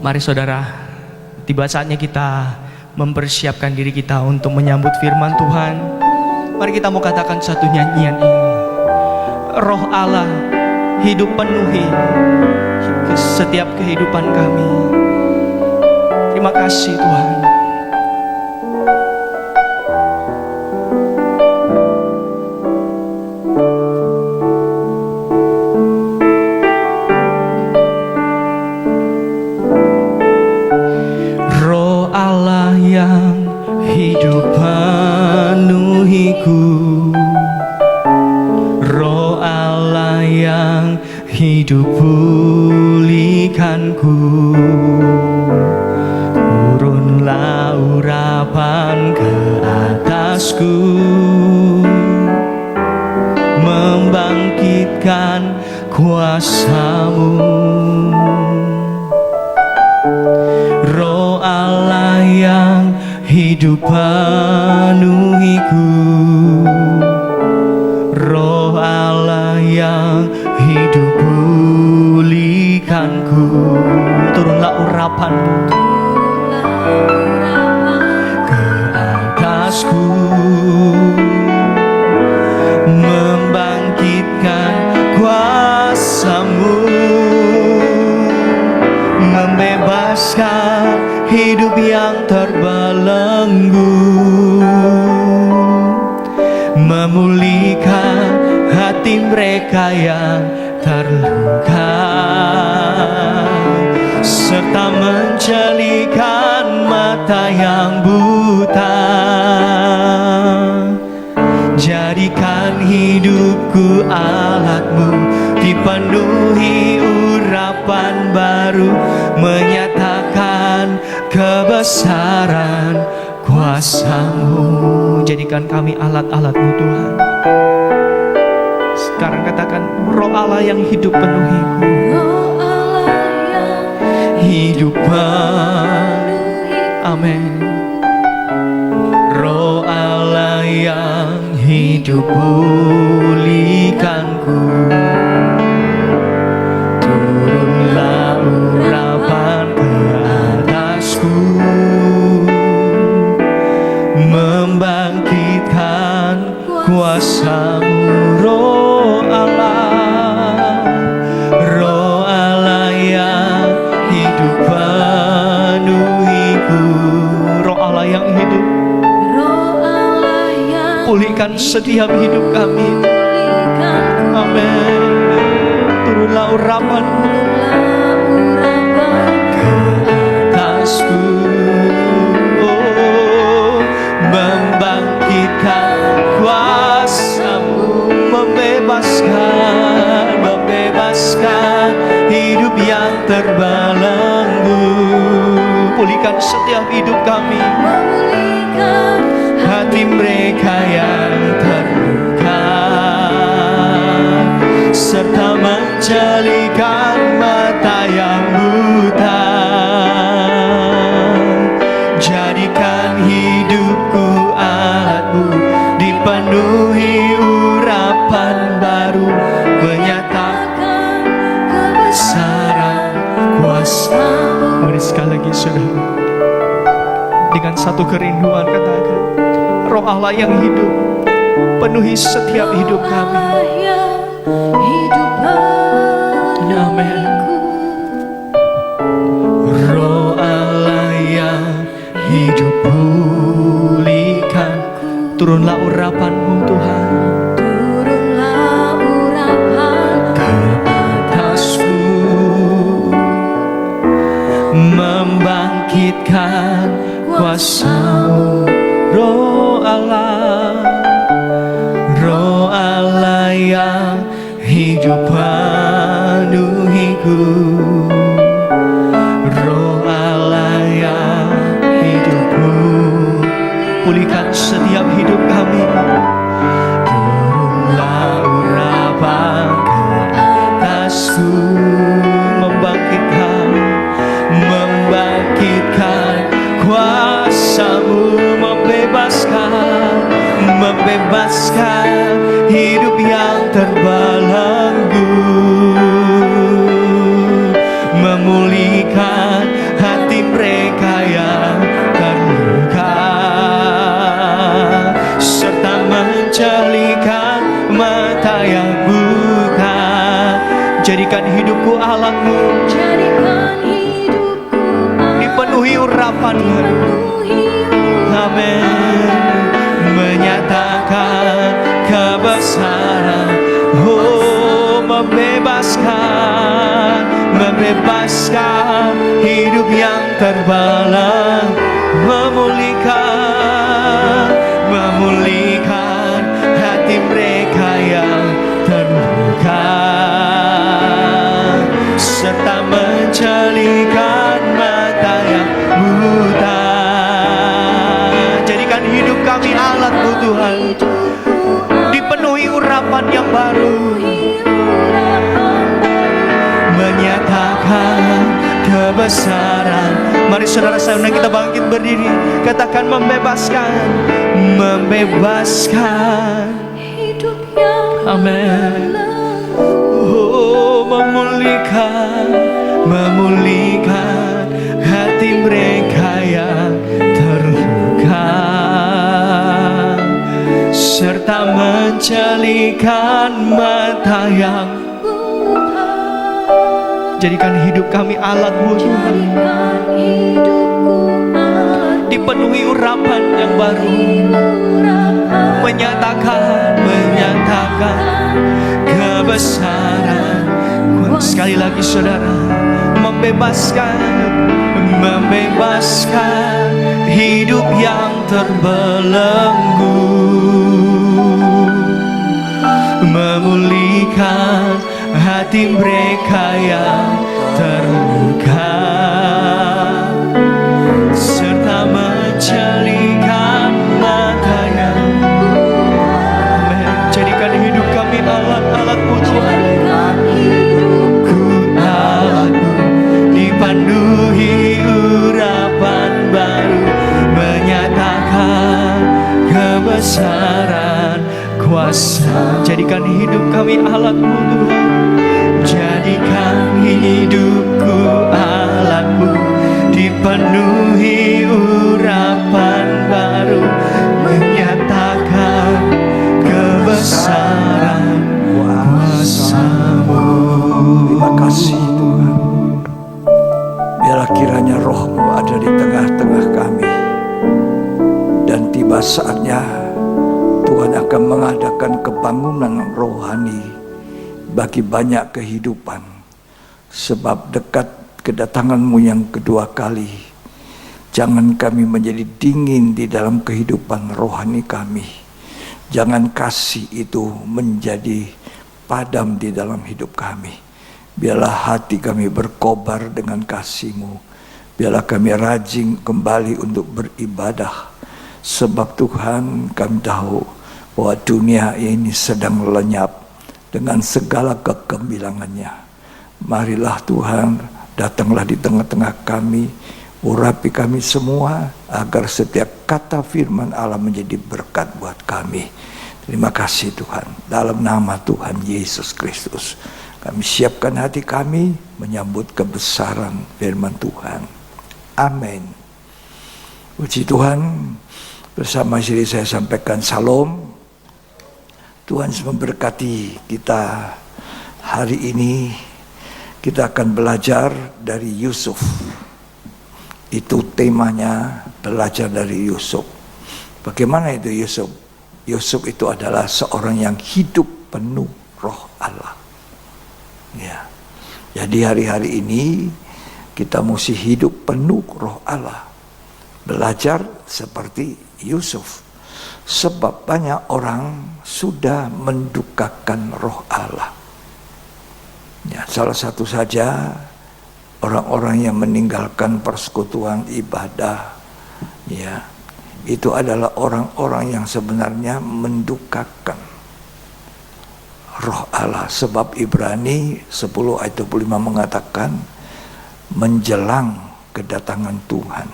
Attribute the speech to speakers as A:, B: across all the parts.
A: Mari saudara, tiba saatnya kita mempersiapkan diri kita untuk menyambut firman Tuhan. Mari kita mau katakan satu nyanyian ini. Roh Allah hidup penuhi setiap kehidupan kami. Terima kasih Tuhan. Roh Allah yang hidup penuhiku, Roh Allah yang hidup pulihkanku. Turunlah urapan ke atasku, membangkitkan kuasa-Mu. Roh Allah yang hidup penuhiku, Roh Allah yang hidup pulihkanku. Turunlah urapan-Mu ke atasku, membangkitkan kuasa-Mu, membebaskan hidup yang terbelenggu, memulihkan hati mereka yang terluka, serta menjelikan mata yang buta. Jadikan hidupku alat-Mu, dipenuhi urapan baru, menyatakan kebesaran kuasa-Mu. Jadikan kami alat-alat-Mu Tuhan. Sekarang katakan, Roh Allah yang hidup penuhiku,
B: Roh Allah yang
A: hidup amin. Roh Allah yang hidup pulihkanku. Turunlah urapan ke atasku, membangkitkan kuasa-Mu. Roh Allah, Roh Allah yang hidup penuhiku, Roh Allah yang hidup,
B: Roh Allah yang
A: pulihkan setiap hidup kami.
B: pulihkanku.
A: Amin. Turunlah urapan-Mu ke atasku, oh, membangkitkan kuasa-Mu, membebaskan hidup yang terbelenggu. Pulihkan setiap hidup kami,
B: Memulihkan
A: hati mereka yang terluka, serta menjelikan mata yang buta. Jadikan hidupku alat-Mu, dipenuhi urapan baru, menyatakan kebesaran kuasa-Mu. Mari sekali lagi saudara, dengan satu kerinduan katakan, Roh Allah yang hidup penuhi setiap hidup kami.
B: Allah yang hidup
A: Amin. Roh Allah yang hidup pulihkan. Turunlah urapan-Mu Tuhan
B: turunlah urapan
A: ke atasku, membangkitkan kuasa-Mu. Roh Allah, Roh Allah yang hidup penuhiku, Roh Allah yang hidupku, pulihkan setiap hidup kami. Turunlah urapan ke atasku, membangkitkan kuasa-Mu, membebaskan hidup yang terbelenggu, memulihkan urapan Tuhan. Amin. Menyatakan kebesaran, oh membebaskan hidup yang terbelah, memulihkan hati mereka yang terluka, serta menjelikan mata yang buta. Jadikan hidup kami alat-Mu Tuhan, dipenuhi urapan yang baru, menyatakan kebesaran. Mari saudara saya undang kita bangkit berdiri, katakan membebaskan
B: hidup yang
A: amin. Oh memulihkan hati mereka yang terluka, serta menjelikan mata yang jadikan hidup kami alat-Mu Tuhan, dipenuhi urapan yang baru, menyatakan kebesaran. Sekali lagi saudara, membebaskan hidup yang terbelenggu, memulihkan hati mereka yang terluka, serta menjelikan mata yang amin. Jadikan hidup kami alat-alat-Mu Tuhan, ku alat-Mu, dipanduhi urapan baru, menyatakan kebesaran kuasa. Jadikan hidup kami alat-Mu Tuhan, jadikan hidupku alat-Mu, dipenuhi urapan baru, menyatakan kebesaran kuasa-Mu.
C: Terima kasih Tuhan. Biarlah kiranya Roh-Mu ada di tengah-tengah kami, dan tiba saatnya Tuhan akan mengadakan kebangunan rohani bagi banyak kehidupan. Sebab dekat kedatangan-Mu yang kedua kali, jangan kami menjadi dingin di dalam kehidupan rohani kami. Jangan kasih itu menjadi padam di dalam hidup kami. Biarlah hati kami berkobar dengan kasih-Mu. Biarlah kami rajin kembali untuk beribadah. Sebab Tuhan, kami tahu bahwa dunia ini sedang lenyap dengan segala kegemilangannya. Marilah Tuhan, datanglah di tengah-tengah kami, urapi kami semua, agar setiap kata firman Allah menjadi berkat buat kami. Terima kasih Tuhan, dalam nama Tuhan Yesus Kristus, kami siapkan hati kami menyambut kebesaran firman Tuhan. Amin. Puji Tuhan, bersama istri saya sampaikan salam. Tuhan memberkati kita. Hari ini kita akan belajar dari Yusuf. Itu temanya, belajar dari Yusuf. Bagaimana itu Yusuf? Yusuf itu adalah seorang yang hidup penuh Roh Allah. Ya. Jadi hari-hari ini kita mesti hidup penuh Roh Allah. Belajar seperti Yusuf. Sebab banyak orang sudah mendukakan Roh Allah. Ya, salah satu saja orang-orang yang meninggalkan persekutuan ibadah, ya, itu adalah orang-orang yang sebenarnya mendukakan Roh Allah. Sebab Ibrani 10 ayat 25 mengatakan menjelang kedatangan Tuhan.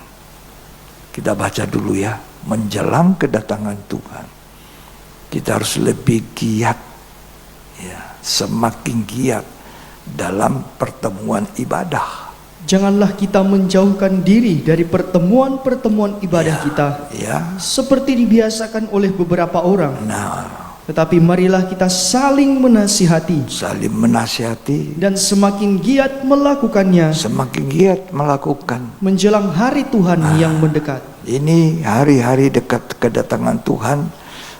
C: Kita baca dulu ya, menjelang kedatangan Tuhan. Kita harus lebih giat, ya, semakin giat dalam pertemuan ibadah.
A: Janganlah kita menjauhkan diri dari pertemuan-pertemuan ibadah kita,
C: Ya,
A: seperti dibiasakan oleh beberapa orang.
C: nah,
A: Tetapi marilah kita saling menasihati,
C: saling menasihati,
A: dan semakin giat melakukannya
C: semakin giat melakukan.
A: menjelang hari Tuhan yang mendekat.
C: Ini hari-hari dekat kedatangan Tuhan,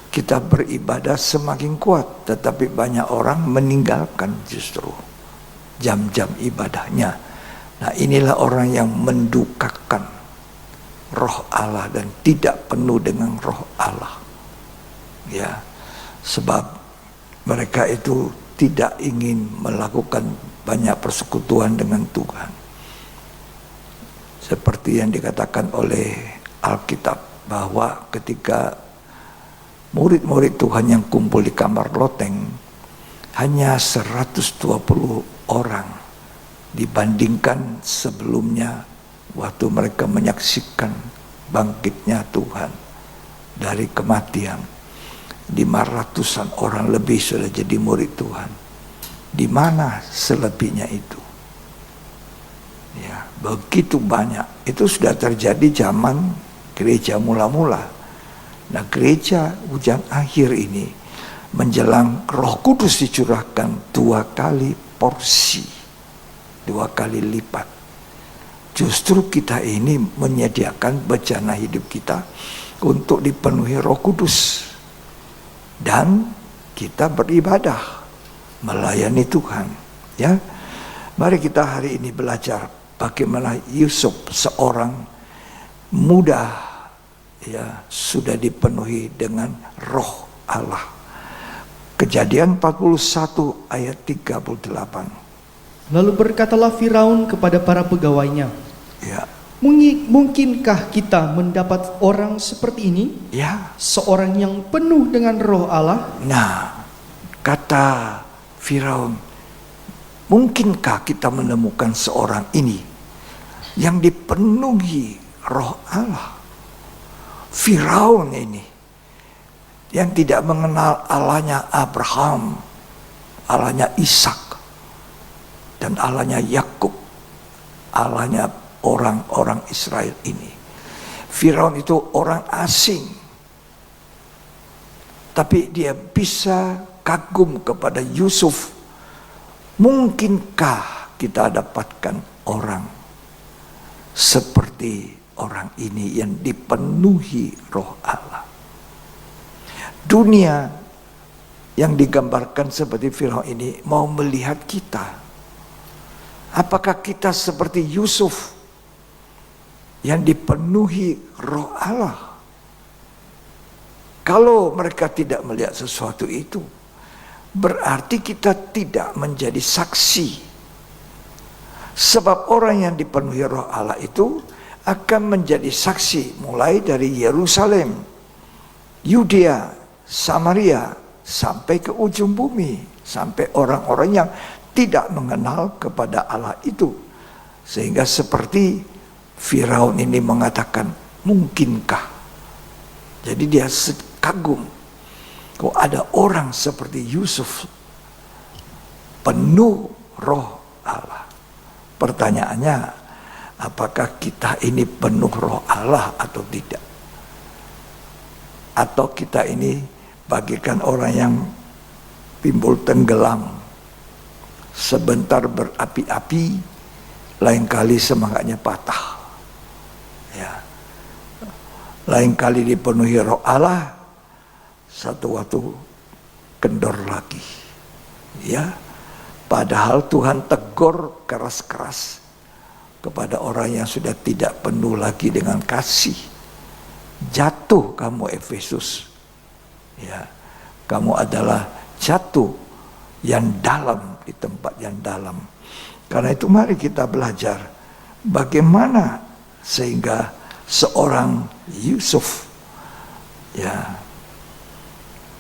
C: kita beribadah semakin kuat, tetapi banyak orang meninggalkan justru jam-jam ibadahnya. Nah, inilah orang yang mendukakan roh Allah dan tidak penuh dengan roh Allah. Ya, sebab mereka itu tidak ingin melakukan banyak persekutuan dengan Tuhan. Seperti yang dikatakan oleh Alkitab, bahwa ketika murid-murid Tuhan yang kumpul di kamar loteng hanya 120 orang dibandingkan sebelumnya waktu mereka menyaksikan bangkitnya Tuhan dari kematian. 500-an orang lebih sudah jadi murid Tuhan. Di mana selebihnya itu? Ya, begitu banyak. Itu sudah terjadi zaman gereja mula-mula. Nah, gereja hujan akhir ini menjelang Roh Kudus dicurahkan 2 kali porsi, 2 kali lipat. Justru kita ini menyediakan bencana hidup kita untuk dipenuhi Roh Kudus. Dan kita beribadah, melayani Tuhan. Ya, mari kita hari ini belajar bagaimana Yusuf, seorang muda, ya, sudah dipenuhi dengan Roh Allah. Kejadian 41 ayat 38.
A: Lalu berkatalah Firaun kepada para pegawainya,
C: Ya,
A: mungkinkah kita mendapat orang seperti ini?
C: ya.
A: Seorang yang penuh dengan roh Allah?
C: Nah, kata Firaun, mungkinkah kita menemukan seorang ini yang dipenuhi roh Allah? Firaun ini yang tidak mengenal Allahnya Abraham, Allahnya Ishak, dan Allahnya Yakub, Allahnya orang-orang Israel ini. Firaun itu orang asing, tapi dia bisa kagum kepada Yusuf. Mungkinkah kita dapatkan orang seperti orang ini yang dipenuhi roh Allah? Dunia yang digambarkan seperti Firaun ini mau melihat kita. Apakah kita seperti Yusuf yang dipenuhi roh Allah? Kalau mereka tidak melihat sesuatu itu, berarti kita tidak menjadi saksi. Sebab orang yang dipenuhi roh Allah itu akan menjadi saksi mulai dari Yerusalem, Yudea, Samaria, sampai ke ujung bumi, sampai orang-orang yang tidak mengenal kepada Allah itu. Sehingga seperti Firaun ini mengatakan, mungkinkah? Jadi dia kagum, kok ada orang seperti Yusuf penuh roh Allah. Pertanyaannya, apakah kita ini penuh roh Allah atau tidak? Atau kita ini bagikan orang yang timbul tenggelam, sebentar berapi-api, lain kali semangatnya patah. Ya. Lain kali dipenuhi roh Allah, satu waktu kendor lagi. Ya. Padahal Tuhan tegur keras-keras kepada orang yang sudah tidak penuh lagi dengan kasih. Jatuh kamu Efesus. Ya. Kamu adalah jatuh yang dalam, di tempat yang dalam. Karena itu mari kita belajar bagaimana sehingga seorang Yusuf, ya,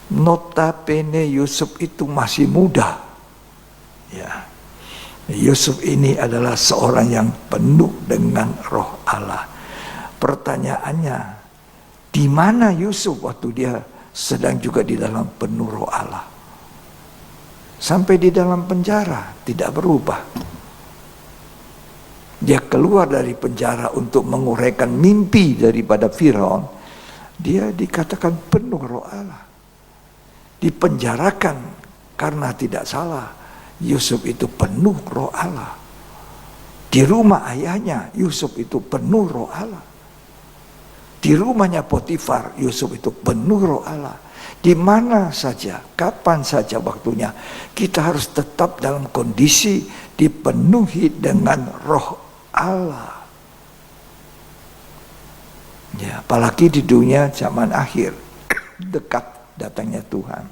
C: notabene Yusuf itu masih muda, ya. Yusuf ini adalah seorang yang penuh dengan roh Allah. Pertanyaannya, di mana Yusuf waktu dia sedang juga di dalam penuh roh Allah? Sampai di dalam penjara tidak berubah. Dia keluar dari penjara untuk menguraikan mimpi daripada Firaun. Dia dikatakan penuh roh Allah. dipenjarakan karena tidak salah. Yusuf itu penuh roh Allah. Di rumah ayahnya Yusuf itu penuh roh Allah. Di rumahnya Potifar Yusuf itu penuh roh Allah. Di mana saja, kapan saja waktunya, kita harus tetap dalam kondisi dipenuhi dengan roh Allah. Ya, apalagi di dunia zaman akhir, dekat datangnya Tuhan.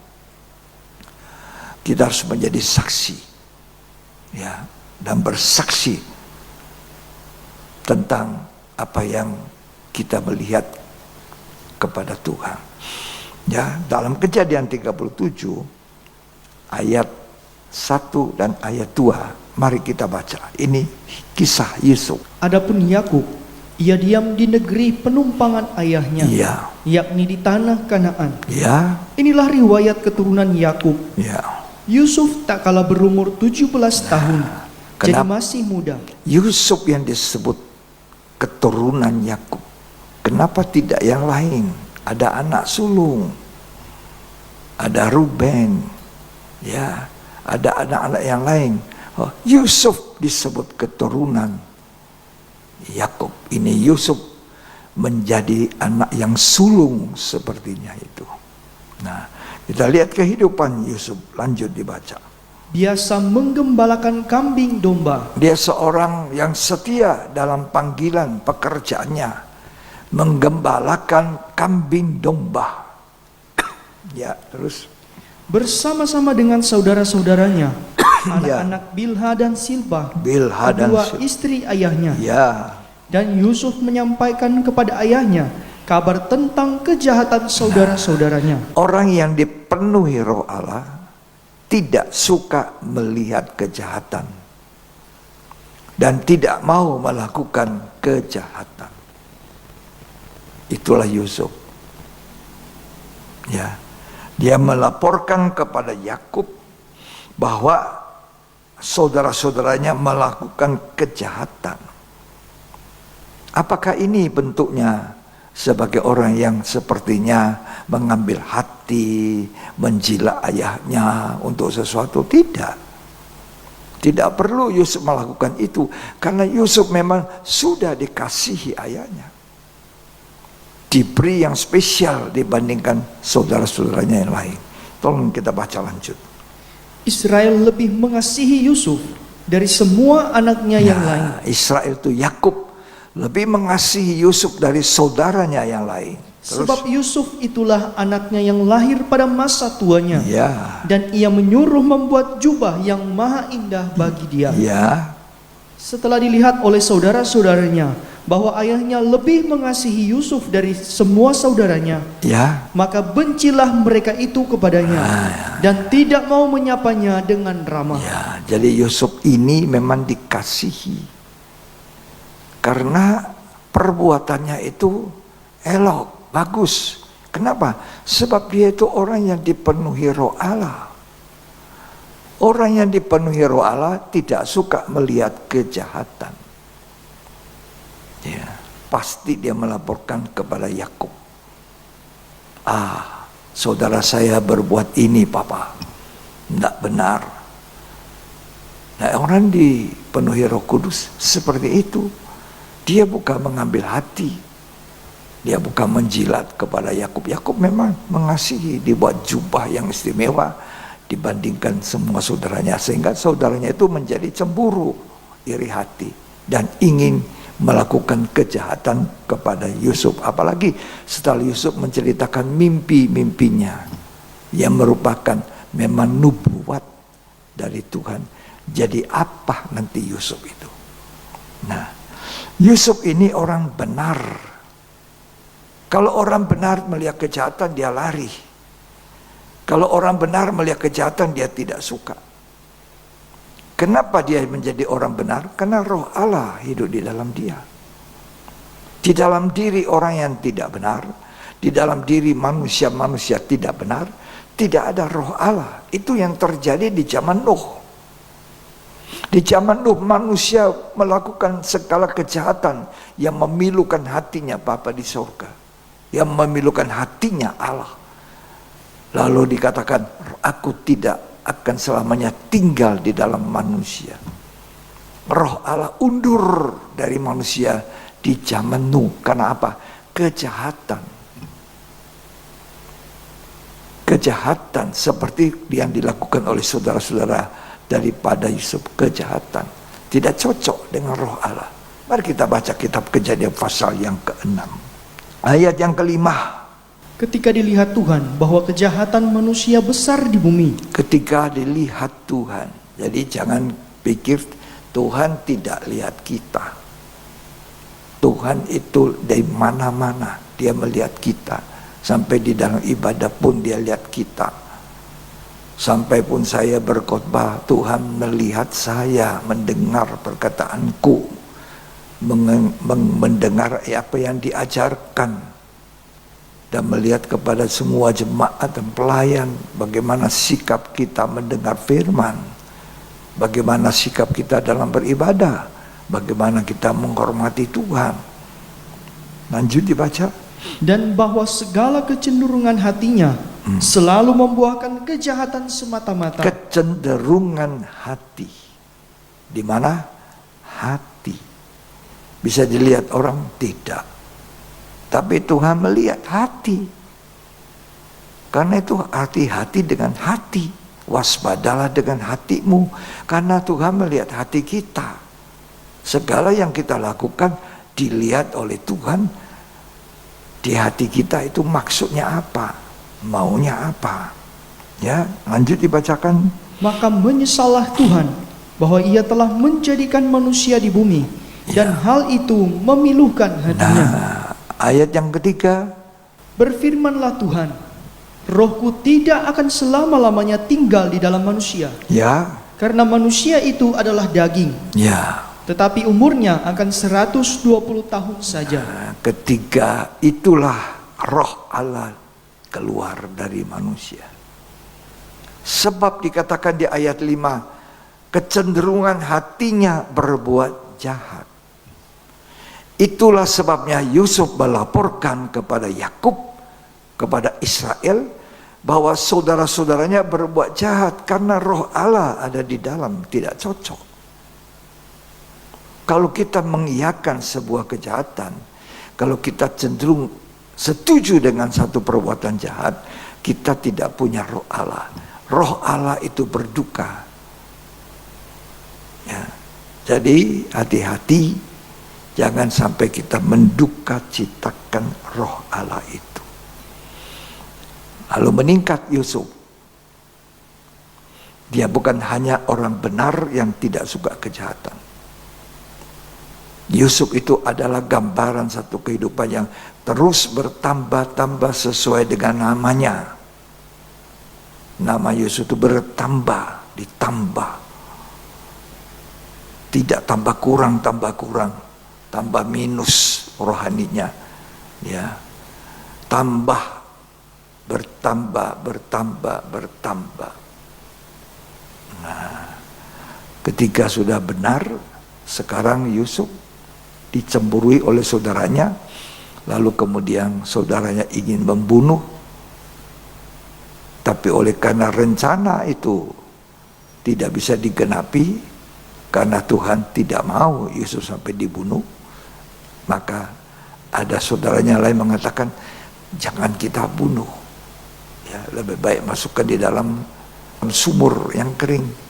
C: Kita harus menjadi saksi, ya, dan bersaksi tentang apa yang kita melihat kepada Tuhan. Ya, dalam Kejadian 37 ayat 1 dan ayat 2, mari kita baca. Ini kisah Yusuf.
A: Adapun Yakub, ia diam di negeri penumpangan ayahnya,
C: Ya,
A: yakni di tanah Kanaan.
C: ya,
A: Inilah riwayat keturunan Yakub.
C: ya.
A: Yusuf tak kalah berumur 17 tahun, jadi
C: kenapa?
A: masih muda.
C: Yusuf yang disebut keturunan Yakub. Kenapa tidak yang lain? Ada anak sulung, ada Ruben, ya, ada anak-anak yang lain. Oh, Yusuf disebut keturunan Yakub. Ini Yusuf menjadi anak yang sulung sepertinya itu. Nah, kita lihat kehidupan Yusuf, lanjut dibaca.
A: Biasa menggembalakan kambing domba.
C: Dia seorang yang setia dalam panggilan pekerjaannya, menggembalakan kambing domba. Ya, terus
A: Bersama-sama dengan saudara-saudaranya, anak-anak Bilha dan Silpa,
C: Bilha dan
A: kedua istri ayahnya.
C: ya,
A: Dan Yusuf menyampaikan kepada ayahnya kabar tentang kejahatan saudara-saudaranya.
C: orang yang dipenuhi roh Allah tidak suka melihat kejahatan dan tidak mau melakukan kejahatan. Itulah Yusuf. Ya, dia melaporkan kepada Yakub bahwa saudara-saudaranya melakukan kejahatan. Apakah ini bentuknya sebagai orang yang sepertinya mengambil hati, menjila ayahnya untuk sesuatu? Tidak. Tidak perlu Yusuf melakukan itu, karena Yusuf memang sudah dikasihi ayahnya. Diberi yang spesial dibandingkan saudara-saudaranya yang lain. Tolong kita baca lanjut.
A: Israel lebih mengasihi Yusuf dari semua anaknya yang lain.
C: Israel itu Yakub lebih mengasihi Yusuf dari saudaranya yang lain. Terus,
A: Sebab Yusuf itulah anaknya yang lahir pada masa tuanya.
C: ya,
A: Dan ia menyuruh membuat jubah yang maha indah bagi dia.
C: ya,
A: Setelah dilihat oleh saudara-saudaranya bahwa ayahnya lebih mengasihi Yusuf dari semua saudaranya,
C: ya,
A: maka bencilah mereka itu kepadanya dan tidak mau menyapanya dengan ramah.
C: ya. Jadi Yusuf ini memang dikasihi karena perbuatannya itu elok, bagus. Kenapa? Sebab dia itu orang yang dipenuhi roh Allah. Orang yang dipenuhi roh Allah tidak suka melihat kejahatan. Ya, pasti dia melaporkan kepada Yakub. Saudara saya berbuat ini, Papa. Tidak benar. Nah, orang dipenuhi Roh Kudus seperti itu. Dia bukan mengambil hati. Dia bukan menjilat kepada Yakub. Yakub memang mengasihi, dibuat jubah yang istimewa dibandingkan semua saudaranya, sehingga saudaranya itu menjadi cemburu, iri hati, dan ingin melakukan kejahatan kepada Yusuf. Apalagi setelah Yusuf menceritakan mimpi-mimpinya yang merupakan memang nubuat dari Tuhan. Jadi apa nanti Yusuf itu? Nah, Yusuf ini orang benar. Kalau orang benar melihat kejahatan, dia lari. Kalau orang benar melihat kejahatan, dia tidak suka. Kenapa dia menjadi orang benar? Karena roh Allah hidup di dalam dia. Di dalam diri orang yang tidak benar, di dalam diri manusia-manusia tidak benar, tidak ada roh Allah. Itu yang terjadi di zaman Nuh. Di zaman Nuh manusia melakukan segala kejahatan yang memilukan hatinya Bapa di surga, yang memilukan hatinya Allah. Lalu dikatakan, aku tidak akan selamanya tinggal di dalam manusia. Roh Allah undur dari manusia di zaman Nuh. Karena apa? Kejahatan. Kejahatan seperti yang dilakukan oleh saudara-saudara daripada Yusuf. Kejahatan. Tidak cocok dengan roh Allah. Mari kita baca kitab Kejadian pasal yang ke-6. Ayat yang ke-5.
A: Ketika dilihat Tuhan bahwa kejahatan manusia besar di bumi.
C: Ketika dilihat Tuhan. Jadi jangan pikir Tuhan tidak lihat kita. Tuhan itu dari mana-mana dia melihat kita. Sampai di dalam ibadah pun dia lihat kita. Sampai pun saya berkhotbah, Tuhan melihat saya, mendengar perkataanku, mendengar apa yang diajarkan, dan melihat kepada semua jemaat dan pelayan bagaimana sikap kita mendengar firman, bagaimana sikap kita dalam beribadah, bagaimana kita menghormati Tuhan. Lanjut dibaca.
A: Dan bahwa segala kecenderungan hatinya selalu membuahkan kejahatan semata-mata.
C: Kecenderungan hati. Di mana? Hati. Bisa dilihat orang? Tidak. Tapi Tuhan melihat hati. Karena itu hati-hati dengan hati. Waspadalah dengan hatimu. Karena Tuhan melihat hati kita. Segala yang kita lakukan dilihat oleh Tuhan. Di hati kita itu maksudnya apa? Maunya apa? Ya, lanjut dibacakan.
A: Maka menyesallah Tuhan bahwa ia telah menjadikan manusia di bumi. Dan hal itu memilukan hatinya.
C: Ayat yang ketiga.
A: Berfirmanlah Tuhan, rohku tidak akan selama-lamanya tinggal di dalam manusia.
C: Ya.
A: Karena manusia itu adalah daging.
C: Ya.
A: Tetapi umurnya akan 120 tahun saja.
C: Ketika itulah roh Allah keluar dari manusia. Sebab dikatakan di ayat 5, kecenderungan hatinya berbuat jahat. Itulah sebabnya Yusuf melaporkan kepada Yakub, kepada Israel, bahwa saudara-saudaranya berbuat jahat karena roh Allah ada di dalam. Tidak cocok. Kalau kita mengiyakan sebuah kejahatan, kalau kita cenderung setuju dengan satu perbuatan jahat, kita tidak punya roh Allah. Roh Allah itu berduka. Ya. Jadi hati-hati, jangan sampai kita menduka citakan roh Allah itu. Lalu meningkat Yusuf. Dia bukan hanya orang benar yang tidak suka kejahatan. Yusuf itu adalah gambaran satu kehidupan yang terus bertambah-tambah sesuai dengan namanya. Nama Yusuf itu bertambah, ditambah. Tidak tambah kurang, tambah minus rohaninya. Ya. Tambah, bertambah. Nah, ketika sudah benar, sekarang Yusuf dicemburui oleh saudaranya, lalu kemudian saudaranya ingin membunuh, tapi oleh karena rencana itu tidak bisa digenapi, karena Tuhan tidak mau Yusuf sampai dibunuh, maka ada saudaranya lain mengatakan, jangan kita bunuh, ya, lebih baik masukkan di dalam sumur yang kering.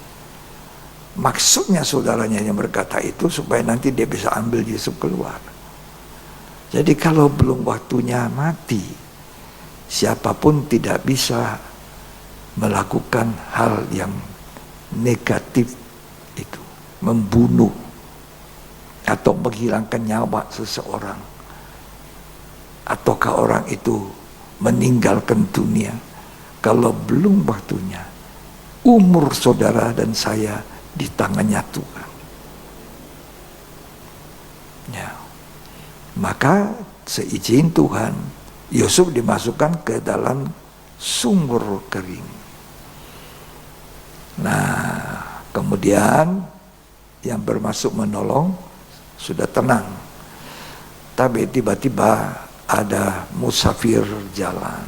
C: Maksudnya saudaranya yang berkata itu supaya nanti dia bisa ambil Yusuf keluar. Jadi kalau belum waktunya mati, siapapun tidak bisa melakukan hal yang negatif itu, membunuh atau menghilangkan nyawa seseorang, ataukah orang itu meninggalkan dunia kalau belum waktunya. Umur saudara dan saya di tangannya Tuhan. Ya. Maka seizin Tuhan, Yusuf dimasukkan ke dalam sumur kering. Nah, kemudian yang bermasuk menolong sudah tenang. Tapi tiba-tiba ada musafir jalan.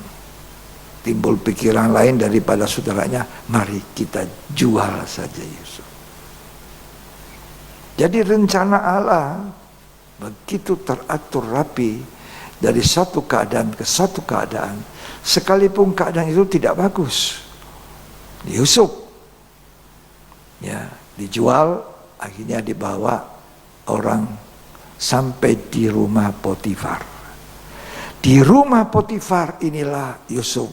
C: timbul pikiran lain daripada saudaranya, mari kita jual saja Yusuf. Jadi rencana Allah begitu teratur rapi dari satu keadaan ke satu keadaan, sekalipun keadaan itu tidak bagus. Yusuf ya dijual, akhirnya dibawa orang sampai di rumah Potifar. Di rumah Potifar inilah Yusuf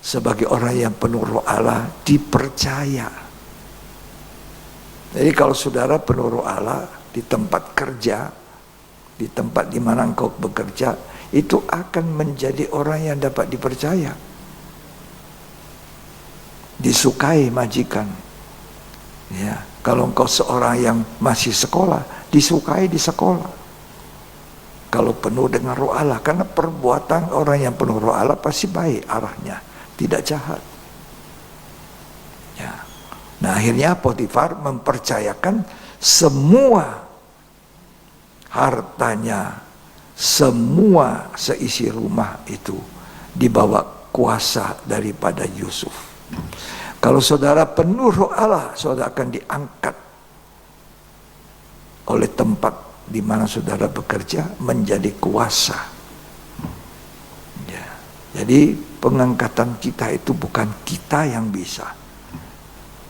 C: sebagai orang yang penuh roh Allah dipercaya. Jadi kalau saudara penuh roh Allah di tempat kerja, di tempat di mana engkau bekerja, itu akan menjadi orang yang dapat dipercaya. Disukai majikan. Ya, kalau engkau seorang yang masih sekolah, disukai di sekolah. Kalau penuh dengan roh Allah, karena perbuatan orang yang penuh roh Allah pasti baik arahnya, tidak jahat. Ya. Nah, akhirnya Potifar mempercayakan semua hartanya, semua seisi rumah itu dibawa kuasa daripada Yusuf. Kalau saudara penuh roh Allah, saudara akan diangkat oleh tempat di mana saudara bekerja menjadi kuasa. Ya. Jadi pengangkatan kita itu bukan kita yang bisa,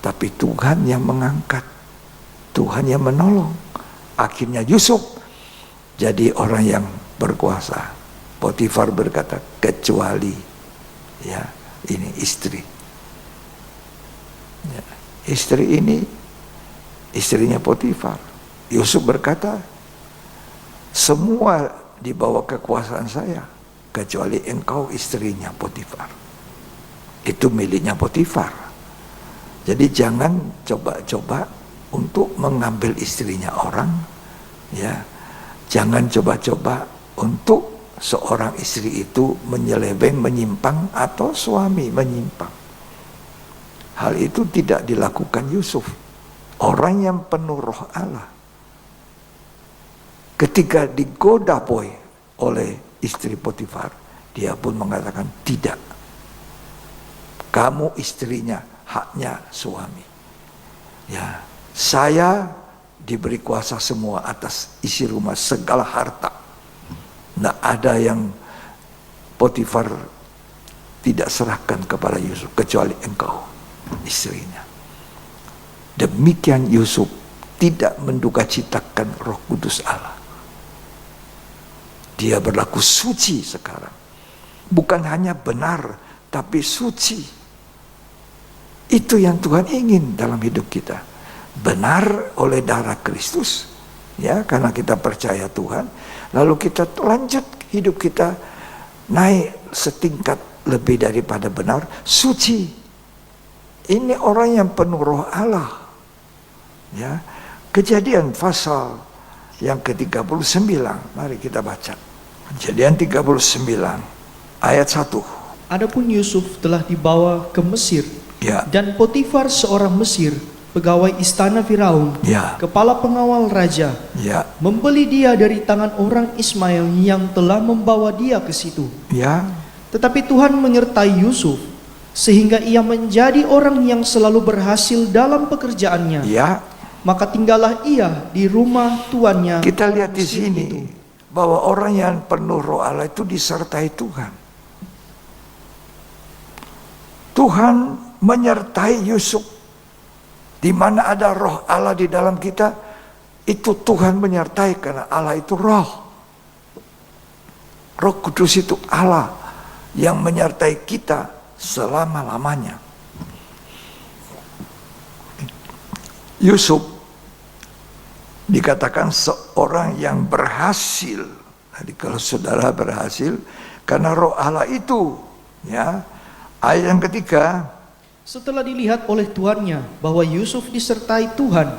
C: tapi Tuhan yang mengangkat, Tuhan yang menolong. Akhirnya Yusuf jadi orang yang berkuasa. Potifar berkata, kecuali ya ini istri. Ya, istri ini istrinya Potifar. Yusuf berkata, semua di bawah kekuasaan saya, kecuali engkau istrinya Potifar. Itu miliknya Potifar. Jadi jangan coba-coba untuk mengambil istrinya orang, ya. Jangan coba-coba untuk seorang istri itu menyeleweng, menyimpang, atau suami menyimpang. Hal itu tidak dilakukan Yusuf. Orang yang penuh roh Allah, ketika digoda oleh istri Potifar, dia pun mengatakan tidak. Kamu istrinya, haknya suami. Ya, saya diberi kuasa semua atas isi rumah, segala harta. Nah, ada yang Potifar tidak serahkan kepada Yusuf kecuali engkau, istrinya. Demikian Yusuf tidak menduga citakan Roh Kudus Allah. Dia berlaku suci sekarang. Bukan hanya benar, tapi suci. Itu yang Tuhan ingin dalam hidup kita. Benar oleh darah Kristus, ya, karena kita percaya Tuhan. Lalu kita lanjut hidup kita naik setingkat lebih daripada benar, suci. Ini orang yang penuh roh Allah. Ya, Kejadian pasal yang ke-39, mari kita baca. Kejadian 39 ayat 1.
A: Adapun Yusuf telah dibawa ke Mesir,
C: Ya.
A: dan Potifar seorang Mesir, pegawai istana Firaun,
C: Ya.
A: kepala pengawal raja,
C: Ya.
A: membeli dia dari tangan orang Ismail yang telah membawa dia ke situ.
C: Ya.
A: Tetapi Tuhan menyertai Yusuf, sehingga ia menjadi orang yang selalu berhasil dalam pekerjaannya.
C: Ya.
A: Maka tinggallah ia di rumah tuannya.
C: Kita lihat di
A: Mesir
C: sini
A: itu.
C: bahwa orang yang penuh roh Allah itu disertai Tuhan. Tuhan menyertai Yusuf. Di mana ada roh Allah di dalam kita, itu Tuhan menyertai karena Allah itu roh. Roh Kudus itu Allah yang menyertai kita selama-lamanya. Yusuf dikatakan seorang yang berhasil. Jadi kalau saudara berhasil karena roh Allah itu, ya. Ayat yang ketiga,
A: Setelah dilihat oleh tuannya bahwa Yusuf disertai Tuhan,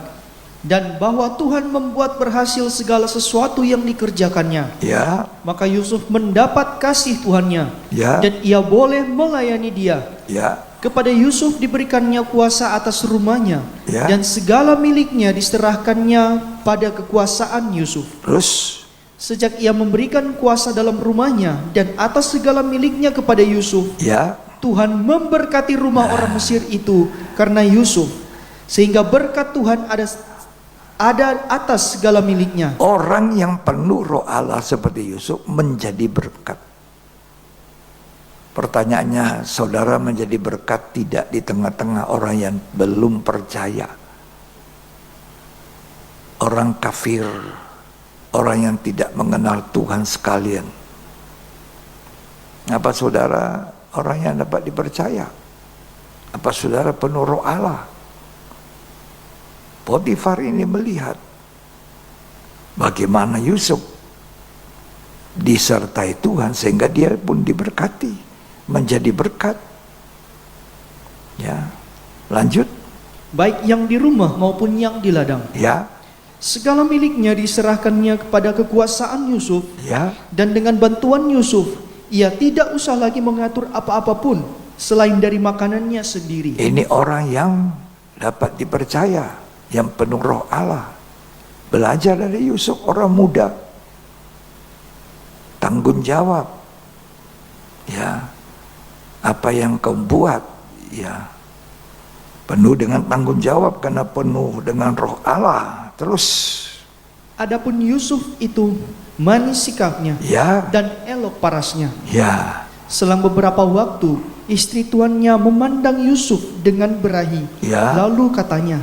A: dan bahwa Tuhan membuat berhasil segala sesuatu yang dikerjakannya,
C: ya,
A: maka Yusuf mendapat kasih tuannya,
C: ya,
A: dan ia boleh melayani dia.
C: ya,
A: Kepada Yusuf diberikannya kuasa atas rumahnya,
C: Ya.
A: dan segala miliknya diserahkannya pada kekuasaan Yusuf.
C: terus,
A: Sejak ia memberikan kuasa dalam rumahnya dan atas segala miliknya kepada Yusuf,
C: ya,
A: Tuhan memberkati rumah orang Mesir itu karena Yusuf, sehingga berkat Tuhan ada atas segala miliknya.
C: Orang yang penuh roh Allah seperti Yusuf menjadi berkat. Pertanyaannya, saudara menjadi berkat tidak di tengah-tengah orang yang belum percaya, orang kafir, orang yang tidak mengenal Tuhan sekalian? Apa saudara orang yang dapat dipercaya? Apa saudara penuh roh Allah? Potifar ini melihat bagaimana Yusuf disertai Tuhan sehingga dia pun diberkati, menjadi berkat. Ya, lanjut.
A: Baik yang di rumah maupun yang di ladang.
C: Ya,
A: Segala miliknya diserahkannya kepada kekuasaan Yusuf,
C: ya,
A: dan dengan bantuan Yusuf, ia tidak usah lagi mengatur apa-apa pun selain dari makanannya sendiri.
C: ini orang yang dapat dipercaya, yang penuh roh Allah. Belajar dari Yusuf, orang muda, tanggung jawab. Ya, apa yang kau buat, ya, penuh dengan tanggung jawab karena penuh dengan roh Allah. Terus,
A: Adapun Yusuf itu manis sikapnya
C: ya,
A: dan elok parasnya.
C: ya,
A: Selang beberapa waktu, istri tuannya memandang Yusuf dengan berahi.
C: Ya.
A: Lalu katanya,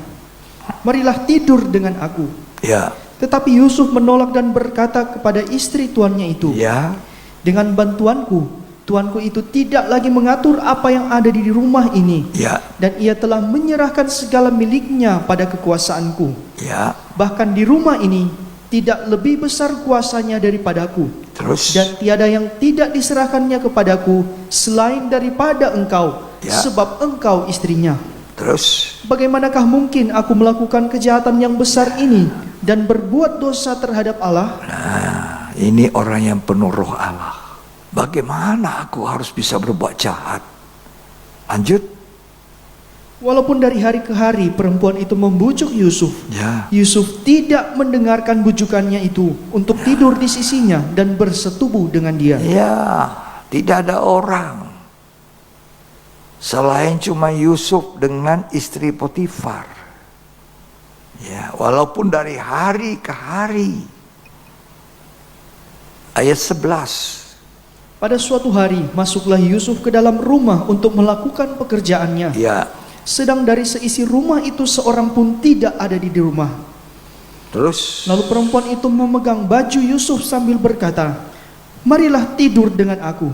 A: marilah tidur dengan aku.
C: ya,
A: Tetapi Yusuf menolak dan berkata kepada istri tuannya itu,
C: ya,
A: dengan bantuanku, tuanku itu tidak lagi mengatur apa yang ada di rumah ini.
C: ya,
A: Dan ia telah menyerahkan segala miliknya pada kekuasaanku.
C: ya.
A: Bahkan di rumah ini tidak lebih besar kuasanya daripadaku.
C: Terus,
A: Dan tiada yang tidak diserahkannya kepadaku selain daripada engkau,
C: Ya.
A: sebab engkau istrinya.
C: terus,
A: Bagaimanakah mungkin aku melakukan kejahatan yang besar ini dan berbuat dosa terhadap Allah?
C: nah, ini orang yang penuh roh Allah. Bagaimana aku harus bisa berbuat jahat? Lanjut.
A: Walaupun dari hari ke hari perempuan itu membujuk Yusuf,
C: Ya,
A: Yusuf tidak mendengarkan bujukannya itu untuk tidur di sisinya dan bersetubuh dengan dia.
C: ya, tidak ada orang selain cuma Yusuf dengan istri Potifar. Ya, walaupun dari hari ke hari. Ayat 11.
A: Pada suatu hari masuklah Yusuf ke dalam rumah untuk melakukan pekerjaannya.
C: Ya,
A: Sedang dari seisi rumah itu seorang pun tidak ada di rumah.
C: terus,
A: Lalu perempuan itu memegang baju Yusuf sambil berkata, marilah tidur dengan aku.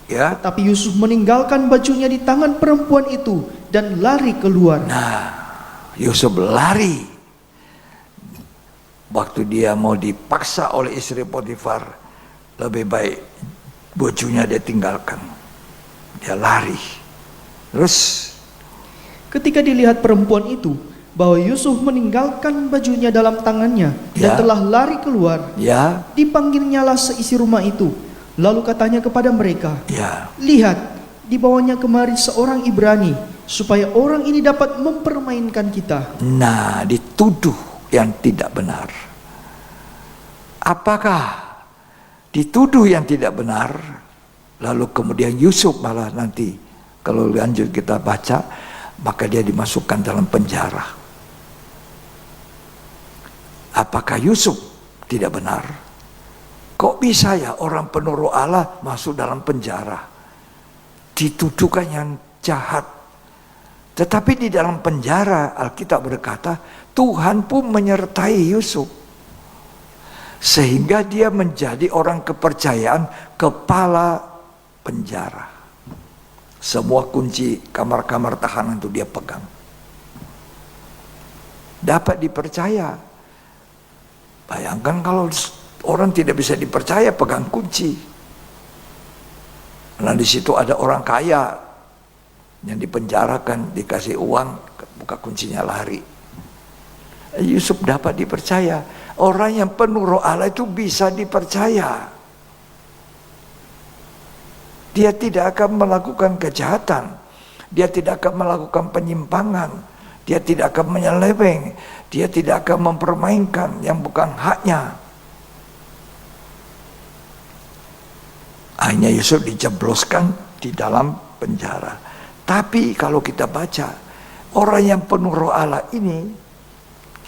C: ya.
A: Tapi Yusuf meninggalkan bajunya di tangan perempuan itu dan lari keluar.
C: Nah, Yusuf lari. Waktu dia mau dipaksa oleh istri Potifar, lebih baik bajunya dia tinggalkan. Dia lari. Terus,
A: Ketika dilihat perempuan itu bahwa Yusuf meninggalkan bajunya dalam tangannya dan
C: Ya.
A: telah lari keluar,
C: ya,
A: dipanggilnyalah seisi rumah itu. Lalu katanya kepada mereka,
C: ya,
A: lihat, dibawanya kemari seorang Ibrani, supaya orang ini dapat mempermainkan kita.
C: nah, dituduh yang tidak benar. Apakah dituduh yang tidak benar, lalu kemudian Yusuf malah nanti, kalau lanjut kita baca, maka dia dimasukkan dalam penjara. Apakah Yusuf tidak benar? Kok bisa ya orang penuh roh Allah masuk dalam penjara? Dituduhkan yang jahat. Tetapi di dalam penjara Alkitab berkata, Tuhan pun menyertai Yusuf. Sehingga dia menjadi orang kepercayaan, kepala penjara. Semua kunci kamar-kamar tahanan itu dia pegang. Dapat dipercaya. Bayangkan kalau orang tidak bisa dipercaya pegang kunci. Nah di situ ada orang kaya yang dipenjarakan, dikasih uang, buka kuncinya lari. Yusuf dapat dipercaya. Orang yang penuh roh Allah itu bisa dipercaya. Dia tidak akan melakukan kejahatan. Dia tidak akan melakukan penyimpangan. Dia tidak akan menyeleweng. Dia tidak akan mempermainkan yang bukan haknya. Akhirnya Yusuf dijebloskan di dalam penjara. Tapi kalau kita baca, orang yang penuh Roh Allah ini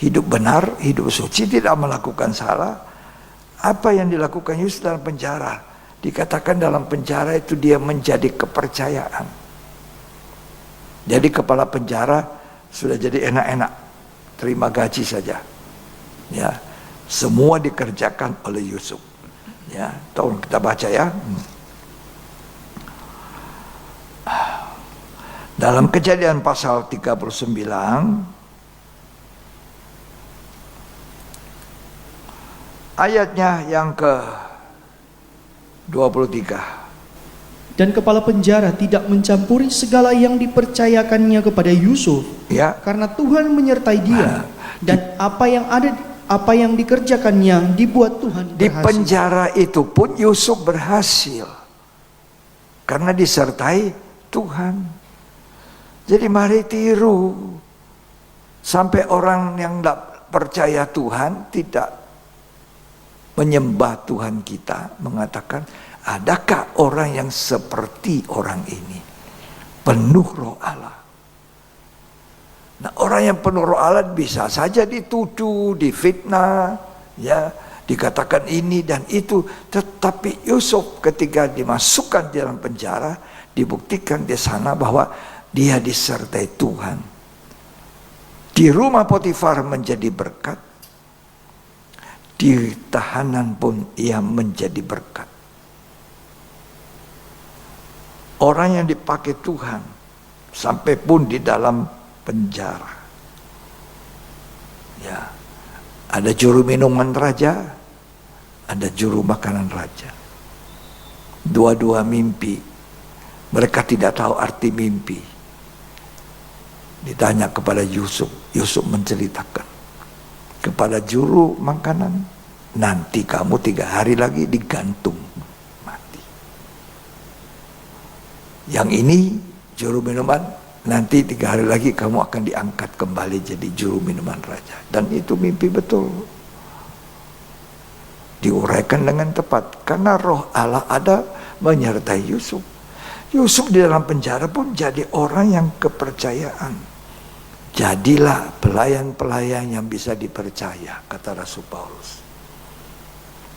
C: hidup benar, hidup suci, tidak melakukan salah. Apa yang dilakukan Yusuf dalam penjara? Dikatakan dalam penjara itu dia menjadi kepercayaan. Jadi kepala penjara sudah jadi enak-enak, terima gaji saja. Ya, semua dikerjakan oleh Yusuf. Ya, tolong kita baca ya. Dalam Kejadian pasal 39 ayatnya yang ke 23.
A: Dan kepala penjara tidak mencampuri segala yang dipercayakannya kepada Yusuf,
C: Ya.
A: karena Tuhan menyertai dia, dan apa yang dikerjakannya dibuat Tuhan
C: Di
A: berhasil.
C: penjara itu pun Yusuf berhasil karena disertai Tuhan. Jadi mari tiru sampai orang yang tidak percaya Tuhan, tidak menyembah Tuhan kita, mengatakan, adakah orang yang seperti orang ini, penuh Roh Allah? Nah, orang yang penuh Roh Allah bisa saja dituduh, difitnah, ya, dikatakan ini dan itu. Tetapi Yusuf ketika dimasukkan di dalam penjara, dibuktikan di sana bahwa dia disertai Tuhan. Di rumah Potifar menjadi berkat, di tahanan pun ia menjadi berkat. Orang yang dipakai Tuhan sampai pun di dalam penjara. Ya, ada juru minuman raja, ada juru makanan raja. Dua-dua mimpi. Mereka tidak tahu arti mimpi. Ditanya kepada Yusuf, Yusuf menceritakan kepada juru makanan, nanti kamu 3 hari lagi digantung mati. Yang ini juru minuman, nanti 3 hari lagi kamu akan diangkat kembali jadi juru minuman raja. Dan itu mimpi betul, diuraikan dengan tepat karena Roh Allah ada menyertai Yusuf. Yusuf di dalam penjara pun jadi orang yang kepercayaan. Jadilah pelayan-pelayan yang bisa dipercaya, kata Rasul Paulus.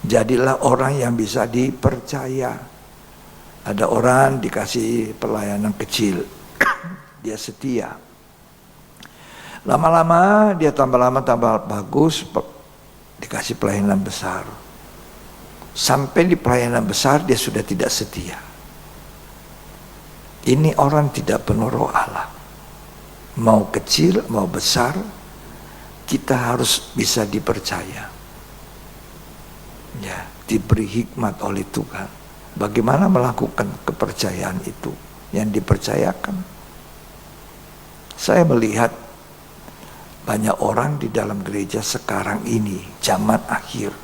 C: Jadilah orang yang bisa dipercaya. Ada orang dikasih pelayanan kecil, dia setia. Lama-lama dia tambah lama tambah bagus, dikasih pelayanan besar. Sampai di pelayanan besar dia sudah tidak setia. Ini orang tidak penuh Roh Allah. Mau kecil, mau besar, kita harus bisa dipercaya. Ya, diberi hikmat oleh Tuhan. Bagaimana melakukan kepercayaan itu yang dipercayakan? Saya melihat banyak orang di dalam gereja sekarang ini, zaman akhir,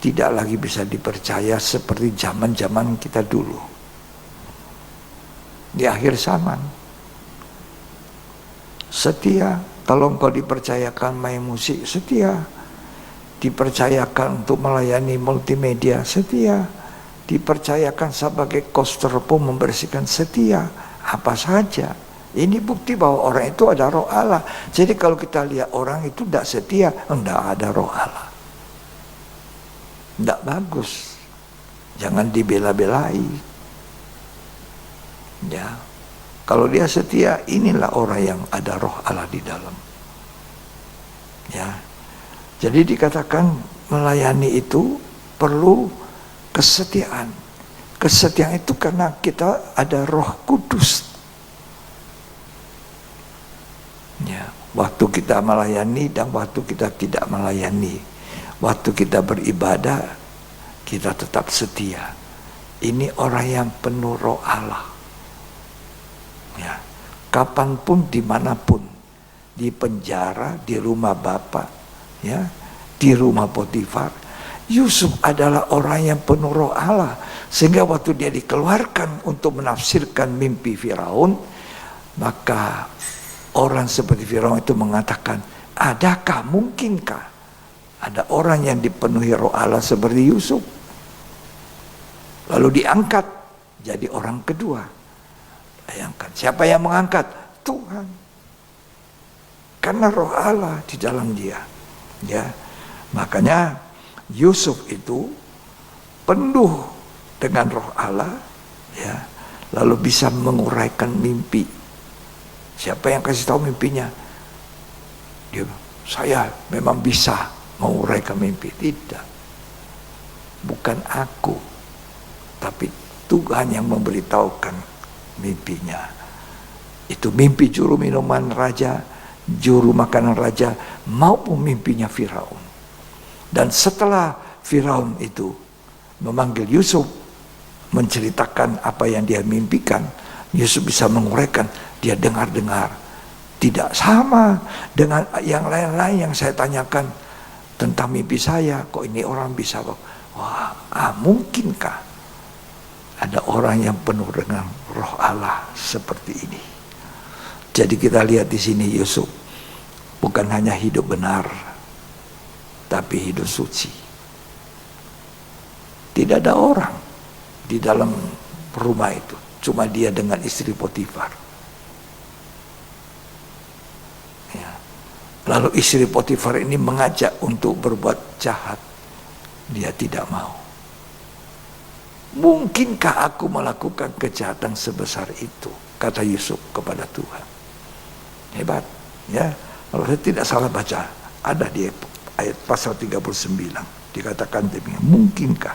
C: tidak lagi bisa dipercaya seperti zaman-zaman kita dulu. Di akhir zaman, setia. Kalau engkau dipercayakan main musik, setia. Dipercayakan untuk melayani multimedia, setia. Dipercayakan sebagai koster pun membersihkan, setia. Apa saja. Ini bukti bahwa orang itu ada Roh Allah. Jadi kalau kita lihat orang itu tidak setia, tidak ada Roh Allah. Tidak bagus. Jangan dibela-belai. Ya, kalau dia setia, inilah orang yang ada Roh Allah di dalam. Ya, jadi dikatakan melayani itu perlu kesetiaan. Kesetiaan itu karena kita ada Roh Kudus. Ya, waktu kita melayani dan waktu kita tidak melayani, waktu kita beribadah, kita tetap setia. Ini orang yang penuh Roh Allah. Ya, kapanpun, dimanapun, di penjara, di rumah Bapak, ya, di rumah Potifar, Yusuf adalah orang yang penuh Roh Allah, sehingga waktu dia dikeluarkan untuk menafsirkan mimpi Firaun, maka orang seperti Firaun itu mengatakan, adakah, mungkinkah ada orang yang dipenuhi Roh Allah seperti Yusuf? Lalu diangkat jadi orang kedua. Bayangkan, siapa yang mengangkat? Tuhan. Karena roh Allah di dalam dia. Ya. Makanya Yusuf itu penuh dengan roh Allah, ya. Lalu bisa menguraikan mimpi. Siapa yang kasih tahu mimpinya? Dia, saya memang bisa menguraikan mimpi. Tidak. Bukan aku, tapi Tuhan yang memberitahukan mimpinya. Itu mimpi juru minuman raja, juru makanan raja, maupun mimpinya Firaun. Dan setelah Firaun itu memanggil Yusuf, menceritakan apa yang dia mimpikan, Yusuf bisa menguraikan. Dia dengar-dengar, tidak sama dengan yang lain-lain yang saya tanyakan tentang mimpi saya. Kok ini orang bisa, wah, mungkinkah ada orang yang penuh dengan roh Allah seperti ini? Jadi kita lihat di sini Yusuf bukan hanya hidup benar, tapi hidup suci. Tidak ada orang di dalam rumah itu, cuma dia dengan istri Potifar. Ya. Lalu istri Potifar ini mengajak untuk berbuat jahat, dia tidak mau. Mungkinkah aku melakukan kejahatan sebesar itu? Kata Yusuf kepada Tuhan. Hebat, ya. Kalau saya tidak salah baca, ada di ayat pasal 39 dikatakan demikian. Mungkinkah?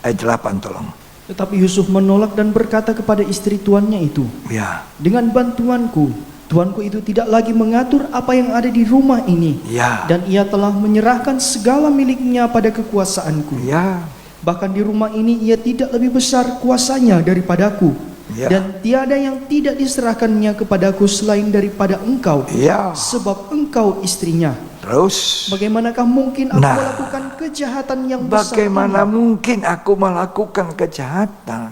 C: Ayat 8 tolong.
A: Tetapi Yusuf menolak dan berkata kepada istri tuannya itu,
C: Ya.
A: dengan bantuanku, tuanku itu tidak lagi mengatur apa yang ada di rumah ini.
C: Ya.
A: Dan ia telah menyerahkan segala miliknya pada kekuasaanku.
C: Ya.
A: Bahkan di rumah ini ia tidak lebih besar kuasanya daripadaku.
C: Ya.
A: Dan tiada yang tidak diserahkannya kepadaku selain daripada engkau.
C: Ya.
A: Sebab engkau istrinya.
C: Terus.
A: Bagaimanakah mungkin aku
C: Nah,
A: melakukan kejahatan yang besar
C: Bagaimana
A: ini
C: mungkin aku melakukan kejahatan?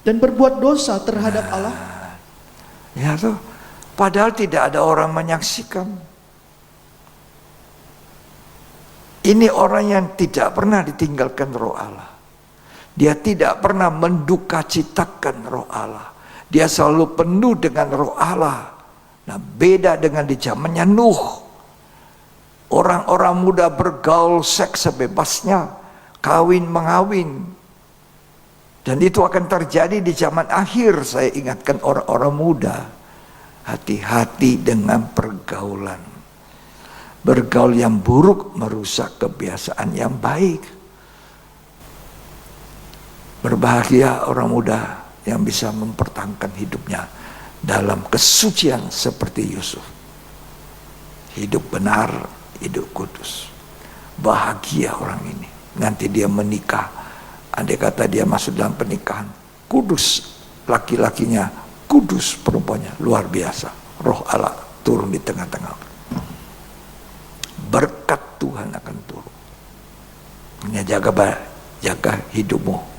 A: dan berbuat dosa terhadap Allah?
C: Ya tuh. Padahal tidak ada orang menyaksikan. Ini orang yang tidak pernah ditinggalkan roh Allah. Dia tidak pernah mendukacitakan roh Allah. Dia selalu penuh dengan roh Allah. Nah, beda dengan di zamannya Nuh. Orang-orang muda bergaul seks sebebasnya, kawin mengawin. Dan itu akan terjadi di zaman akhir. Saya ingatkan orang-orang muda, hati-hati dengan pergaulan. Bergaul yang buruk merusak kebiasaan yang baik. Berbahagia orang muda yang bisa mempertahankan hidupnya dalam kesucian seperti Yusuf. Hidup benar, hidup kudus. Bahagia orang ini. Nanti dia menikah. Andai kata dia masuk dalam pernikahan, kudus laki-lakinya, kudus perempuannya, luar biasa. Roh Allah turun di tengah-tengah. Berkat Tuhan akan turun. Hanya jaga hidupmu.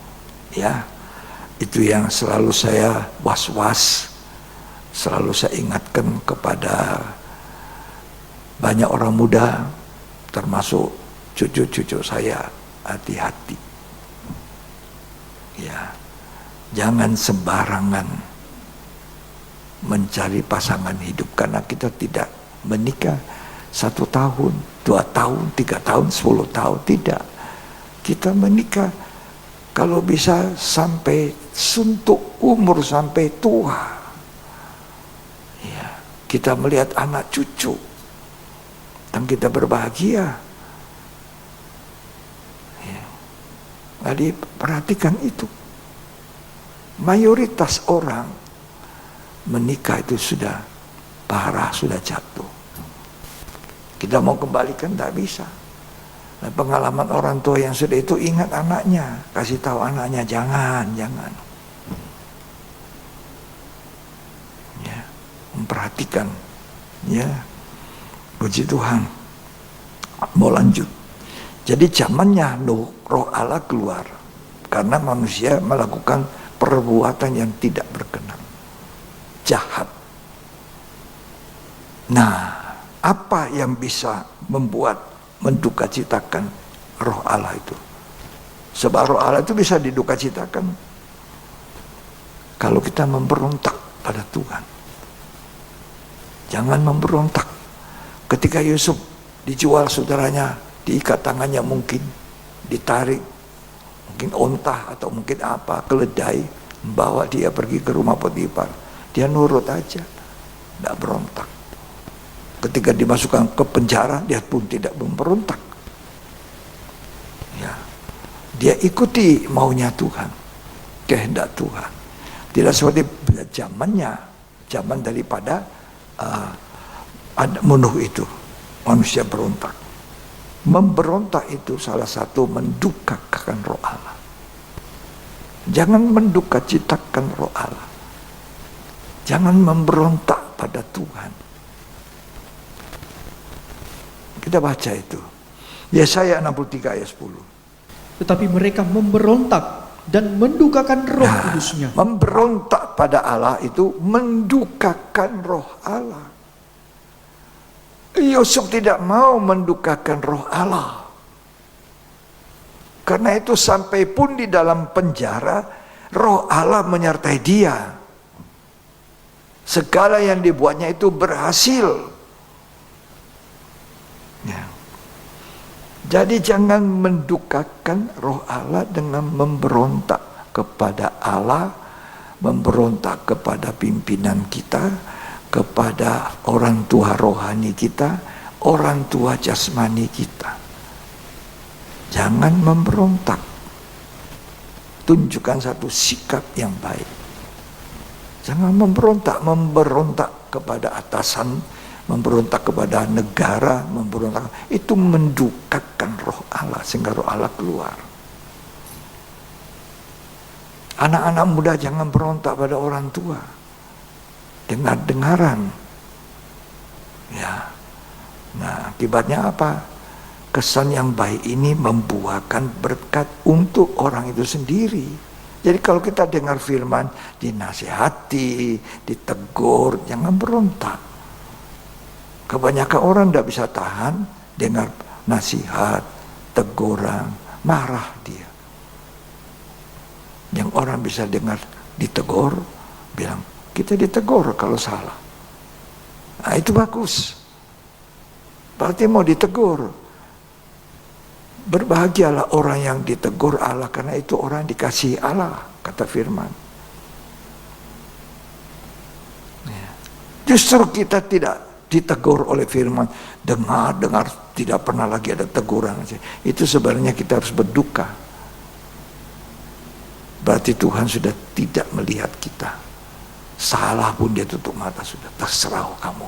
C: Ya, itu yang selalu saya was-was, selalu saya ingatkan kepada banyak orang muda, termasuk cucu-cucu saya, hati-hati. Ya, jangan sembarangan mencari pasangan hidup, karena kita tidak menikah 1 tahun, 2 tahun, 3 tahun, 10 tahun, tidak. Kita menikah kalau bisa sampai suntuk umur, sampai tua. Ya, kita melihat anak cucu dan kita berbahagia. Ya. Jadi perhatikan itu. Mayoritas orang menikah itu sudah parah, sudah jatuh. Kita mau kembalikan tak bisa. Nah, pengalaman orang tua yang sudah itu, ingat anaknya, kasih tahu anaknya, jangan. Ya, memperhatikan. Ya, puji Tuhan. Mau lanjut. Jadi zamannya Nuh, roh Allah keluar karena manusia melakukan perbuatan yang tidak berkenan, jahat. Nah, apa yang bisa membuat mendukacitakan roh Allah itu? Sebab roh Allah itu bisa didukacitakan. kalau kita memberontak pada Tuhan. Jangan memberontak. Ketika Yusuf dijual, saudaranya diikat tangannya, mungkin ditarik, mungkin ontah atau mungkin apa, keledai, membawa dia pergi ke rumah Potifar. Dia nurut aja, tidak berontak. Ketika dimasukkan ke penjara, dia pun tidak memberontak. Ya, dia ikuti maunya Tuhan, kehendak Tuhan. Tidak seperti zaman daripada Nuh itu, manusia berontak. Memberontak itu salah satu mendukakan roh Allah. Jangan mendukacitakan roh Allah. Jangan memberontak pada Tuhan. Kita baca itu. Yesaya 63 ayat 10.
A: Tetapi mereka memberontak dan mendukakan Roh Kudus-Nya.
C: Memberontak pada Allah itu mendukakan roh Allah. Yusuf tidak mau mendukakan roh Allah. Karena itu sampai pun di dalam penjara, roh Allah menyertai dia. Segala yang dibuatnya itu berhasil. Ya. Jadi jangan mendukakan roh Allah dengan memberontak kepada Allah, memberontak kepada pimpinan kita, kepada orang tua rohani kita, orang tua jasmani kita. Jangan memberontak. Tunjukkan satu sikap yang baik. Jangan memberontak kepada atasan, memberontak kepada negara, memberontak, itu mendukakan roh Allah sehingga roh Allah keluar. Anak-anak muda jangan berontak pada orang tua, dengar-dengaran. Ya. Nah, akibatnya apa? Kesan yang baik ini membuahkan berkat untuk orang itu sendiri. Jadi kalau kita dengar firman, dinasihati, ditegur, jangan berontak. Kebanyakan orang tidak bisa tahan dengar nasihat, teguran, marah dia. Yang orang bisa dengar ditegur, bilang, kita ditegur kalau salah. Nah, itu bagus. Berarti mau ditegur. Berbahagialah orang yang ditegur Allah, karena itu orang dikasihi Allah, kata firman. Ya. Justru kita tidak ditegur oleh firman, dengar tidak pernah lagi ada teguran. Itu sebenarnya kita harus berduka. Berarti Tuhan sudah tidak melihat kita. Salah pun dia tutup mata, sudah terserah kamu.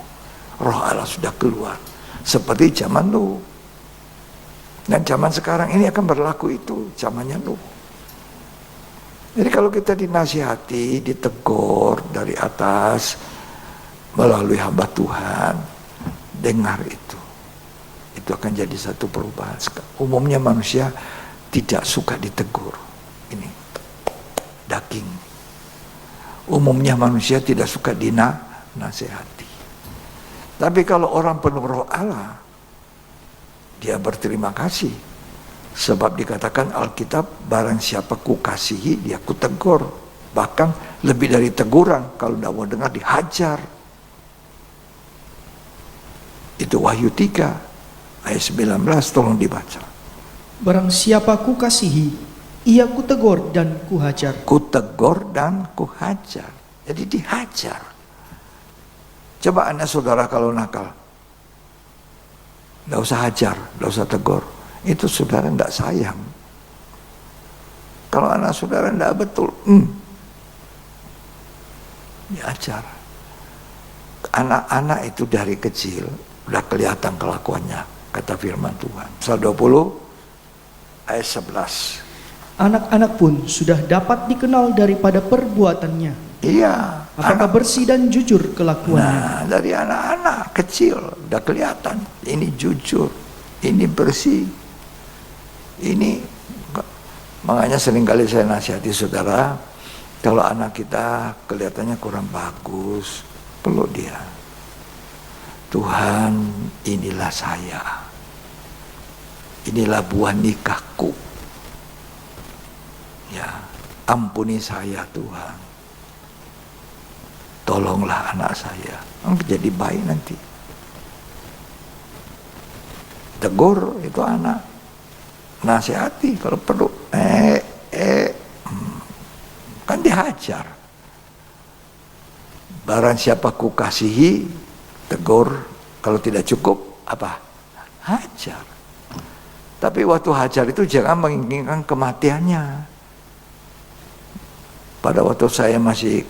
C: Roh Allah sudah keluar. Seperti zaman Nuh. Dan zaman sekarang ini akan berlaku itu, zamannya Nuh. Jadi kalau kita dinasihati, ditegur dari atas, melalui hamba Tuhan, dengar itu. Itu akan jadi satu perubahan. Umumnya manusia tidak suka ditegur. Ini daging. Umumnya manusia tidak suka dinasihati. Tapi kalau orang penuh roh Allah, dia berterima kasih. Sebab dikatakan Alkitab, barang siapa kukasihi, dia kutegur. Bahkan lebih dari teguran, kalau tidak mau dengar, dihajar. Itu Wahyu 3 ayat 19, tolong dibaca.
A: Barang siapa kukasihi, ia kutegur dan kuhajar.
C: Kutegur dan kuhajar. Jadi dihajar. Coba anak saudara kalau nakal, tidak usah hajar, tidak usah tegur. Itu saudara tidak sayang. Kalau anak saudara tidak betul, diajar. Anak-anak itu dari kecil udah kelihatan kelakuannya, kata firman Tuhan. Misal 20 ayat 11.
A: Anak-anak pun sudah dapat dikenal daripada perbuatannya.
C: Iya.
A: Apakah bersih dan jujur kelakuannya?
C: Nah, dari anak-anak kecil udah kelihatan. Ini jujur, ini bersih, ini. Makanya seringkali saya nasihati saudara, kalau anak kita kelihatannya kurang bagus, peluk dia. Tuhan, inilah saya. Inilah buah nikahku. Ya, ampuni saya Tuhan. tolonglah anak saya. Jadi baik nanti. Tegur itu anak, nasihati kalau perlu. Kan dihajar. Barang siapa ku kasihi, tegur. Kalau tidak cukup, apa? Hajar. Tapi waktu hajar itu jangan menginginkan kematiannya. Pada waktu saya masih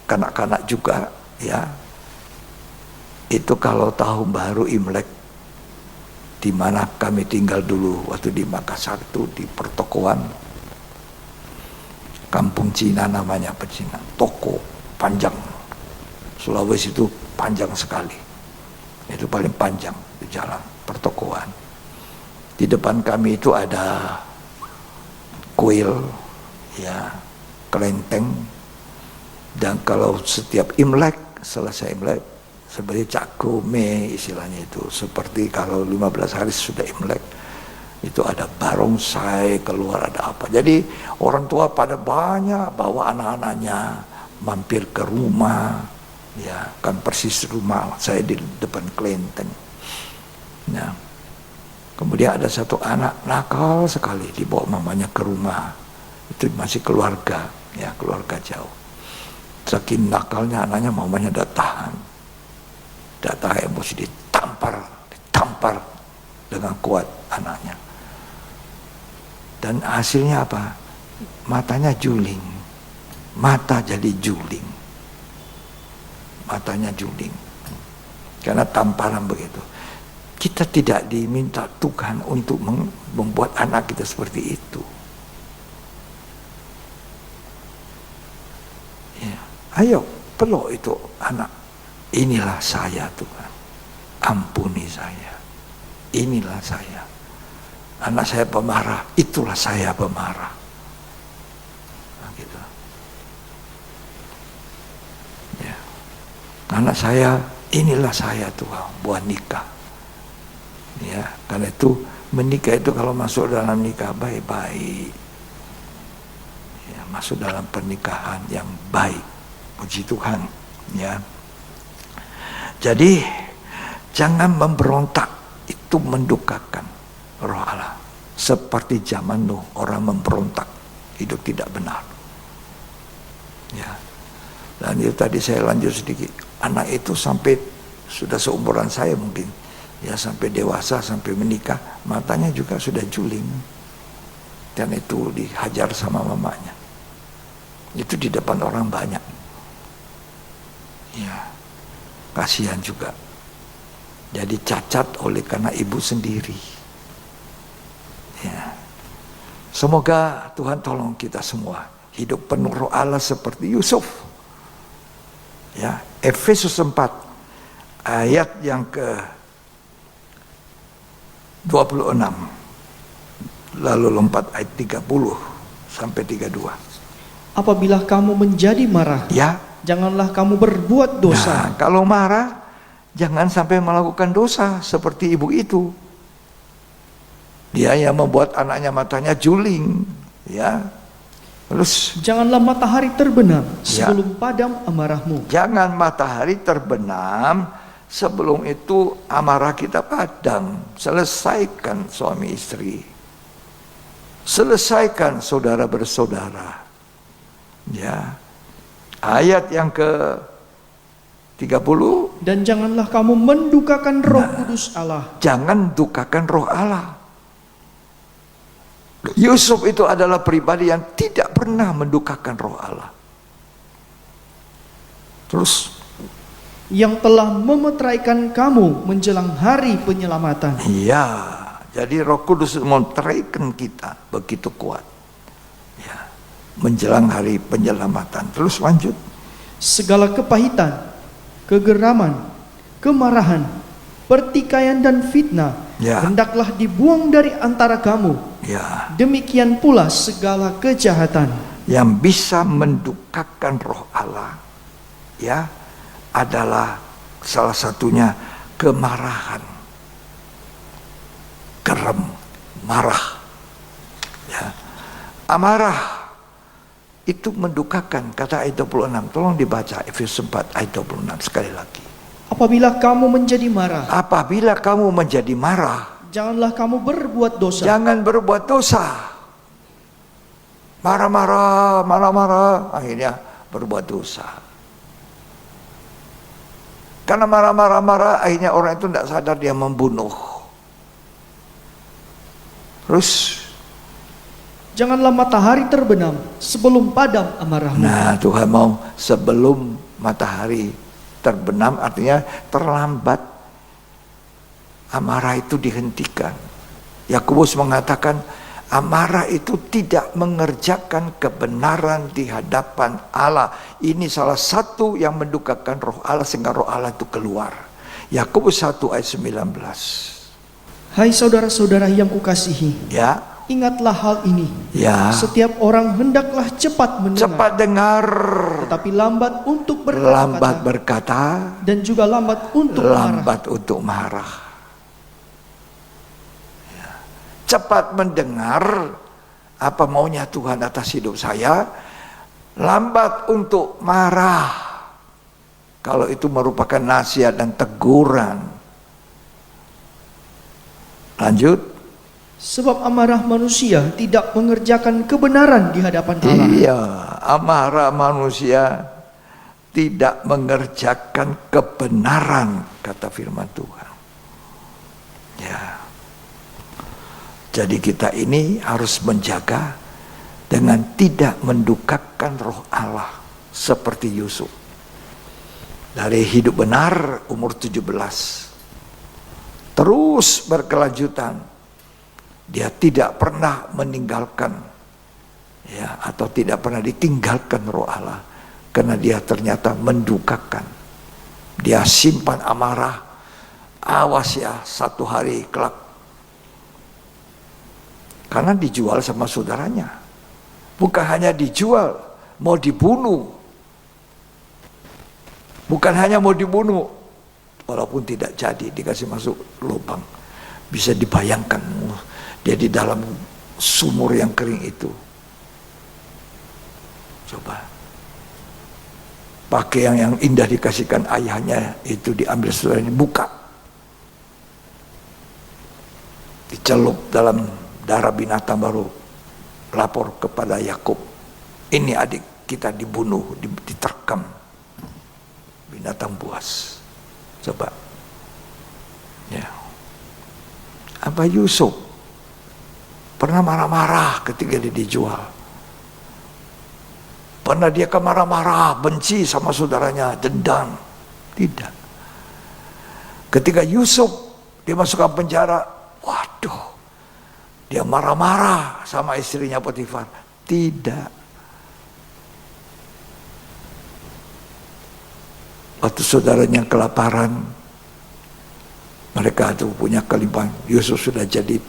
C: kanak-kanak juga, ya, itu kalau tahun baru Imlek, di mana kami tinggal dulu waktu di Makassar itu di pertokoan, kampung Cina namanya, Pecina, toko panjang, Sulawesi itu panjang sekali, itu paling panjang di jalan pertokoan. Di depan kami itu ada kuil, ya, kelenteng, dan kalau setiap Imlek, selesai Imlek, seperti Cak Gome istilahnya itu, seperti kalau 15 hari sudah Imlek, itu ada barongsai keluar, ada apa. Jadi orang tua pada banyak bawa anak-anaknya mampir ke rumah, ya kan persis rumah saya di depan kelenteng. Nah, kemudian ada satu anak nakal sekali dibawa mamanya ke rumah, itu masih keluarga, ya keluarga jauh. Saking nakalnya anaknya, mamanya udah tahan emosi, ditampar dengan kuat anaknya. Dan hasilnya apa? Matanya juling, mata jadi juling, matanya juling, karena tamparan begitu. Kita tidak diminta Tuhan untuk membuat anak kita seperti itu. Ya. Ayo peluk itu anak. Inilah saya Tuhan, ampuni saya. Inilah saya. Anak saya pemarah, itulah saya pemarah. Nah, gitu. Ya. Anak saya, inilah saya Tuhan, buat nikah. Ya, karena itu menikah itu kalau masuk dalam nikah baik-baik, ya, masuk dalam pernikahan yang baik, puji Tuhan, ya. Jadi jangan memberontak, itu mendukakan Roh Allah. Seperti zaman Nuh, orang memberontak, hidup tidak benar. Ya. Dan itu tadi saya lanjut sedikit, anak itu sampai sudah seumuran saya mungkin, ya sampai dewasa, sampai menikah, matanya juga sudah juling. Dan itu dihajar sama mamanya. Itu di depan orang banyak. Ya, kasihan juga. Jadi cacat oleh karena ibu sendiri. Ya. Semoga Tuhan tolong kita semua hidup penuh Roh Allah seperti Yusuf. Ya, Efesus 4 ayat yang ke 26, lalu lompat ayat 30 sampai 32.
A: Apabila kamu menjadi marah,
C: Ya,
A: janganlah kamu berbuat dosa.
C: nah, kalau marah jangan sampai melakukan dosa seperti ibu itu. Dia yang membuat anaknya matanya juling, ya. Terus
A: Janganlah matahari terbenam
C: Ya.
A: sebelum padam amarahmu.
C: jangan matahari terbenam sebelum itu amarah kita padam. Selesaikan suami istri. Selesaikan saudara bersaudara. Ya. Ayat yang ke 30,
A: Dan janganlah kamu mendukakan Roh Kudus Allah.
C: jangan dukakan Roh Allah. Yusuf itu adalah pribadi yang tidak pernah mendukakan Roh Allah. Terus,
A: Yang telah memeteraikan kamu menjelang hari penyelamatan.
C: ya, jadi Roh Kudus memeteraikan kita begitu kuat. Ya, menjelang hari penyelamatan. Terus lanjut.
A: Segala kepahitan, kegeraman, kemarahan, pertikaian dan fitnah
C: Ya.
A: hendaklah dibuang dari antara kamu.
C: Ya,
A: Demikian pula segala kejahatan.
C: yang bisa mendukakan Roh Allah, ya, adalah salah satunya kemarahan, gerem, marah, ya, amarah itu mendukakan. Kata ayat 26, tolong dibaca Efesus 4 ayat 26 sekali lagi.
A: Apabila kamu menjadi marah,
C: Apabila kamu menjadi marah,
A: janganlah kamu berbuat dosa.
C: jangan berbuat dosa. Marah-marah, akhirnya berbuat dosa. Karena marah-marah, akhirnya orang itu tidak sadar dia membunuh. Terus,
A: Janganlah matahari terbenam sebelum padam amarahmu.
C: nah Tuhan mau sebelum matahari terbenam, artinya terlambat amarah itu dihentikan. Yakobus mengatakan amarah itu tidak mengerjakan kebenaran di hadapan Allah. Ini salah satu yang mendukakan roh Allah sehingga roh Allah itu keluar. Yakobus 1 ayat 19.
A: Hai saudara-saudara yang kukasihi,
C: Ya,
A: ingatlah hal ini.
C: ya.
A: Setiap orang hendaklah cepat mendengar,
C: Cepat dengar,
A: tetapi lambat untuk
C: lambat
A: berkata-kata,
C: berkata,
A: dan juga lambat untuk marah.
C: lambat untuk marah. Ya. Cepat mendengar apa maunya Tuhan atas hidup saya, lambat untuk marah. Kalau itu merupakan nasihat dan teguran. Lanjut.
A: Sebab amarah manusia tidak mengerjakan kebenaran di hadapan Allah.
C: Iya, amarah manusia tidak mengerjakan kebenaran, kata firman Tuhan. Ya. Jadi kita ini harus menjaga dengan tidak mendukakan roh Allah seperti Yusuf. Dari hidup benar umur 17 terus berkelanjutan, dia tidak pernah meninggalkan, ya, atau tidak pernah ditinggalkan roh Allah, karena dia ternyata mendukakan. Dia simpan amarah, awas ya satu hari kelak, karena dijual sama saudaranya. Bukan hanya dijual, mau dibunuh. Bukan hanya mau dibunuh, walaupun tidak jadi, dikasih masuk lubang. Bisa dibayangkan dia di dalam sumur yang kering itu. Coba. Pakaian yang indah dikasihkan ayahnya itu diambil saudaranya, buka. Dicelup dalam darah binatang, baru lapor kepada Yakub. Ini adik kita dibunuh, diterkam binatang buas. Coba. Ya. Apa Yusuf pernah marah-marah ketika dia dijual? Pernah dia marah-marah, benci sama saudaranya, dendam? Tidak. Ketika Yusuf dimasukkan penjara, waduh, dia marah-marah sama istrinya Potifar? Tidak. Waktu saudaranya kelaparan, mereka itu punya kelimpahan, Yusuf sudah jadi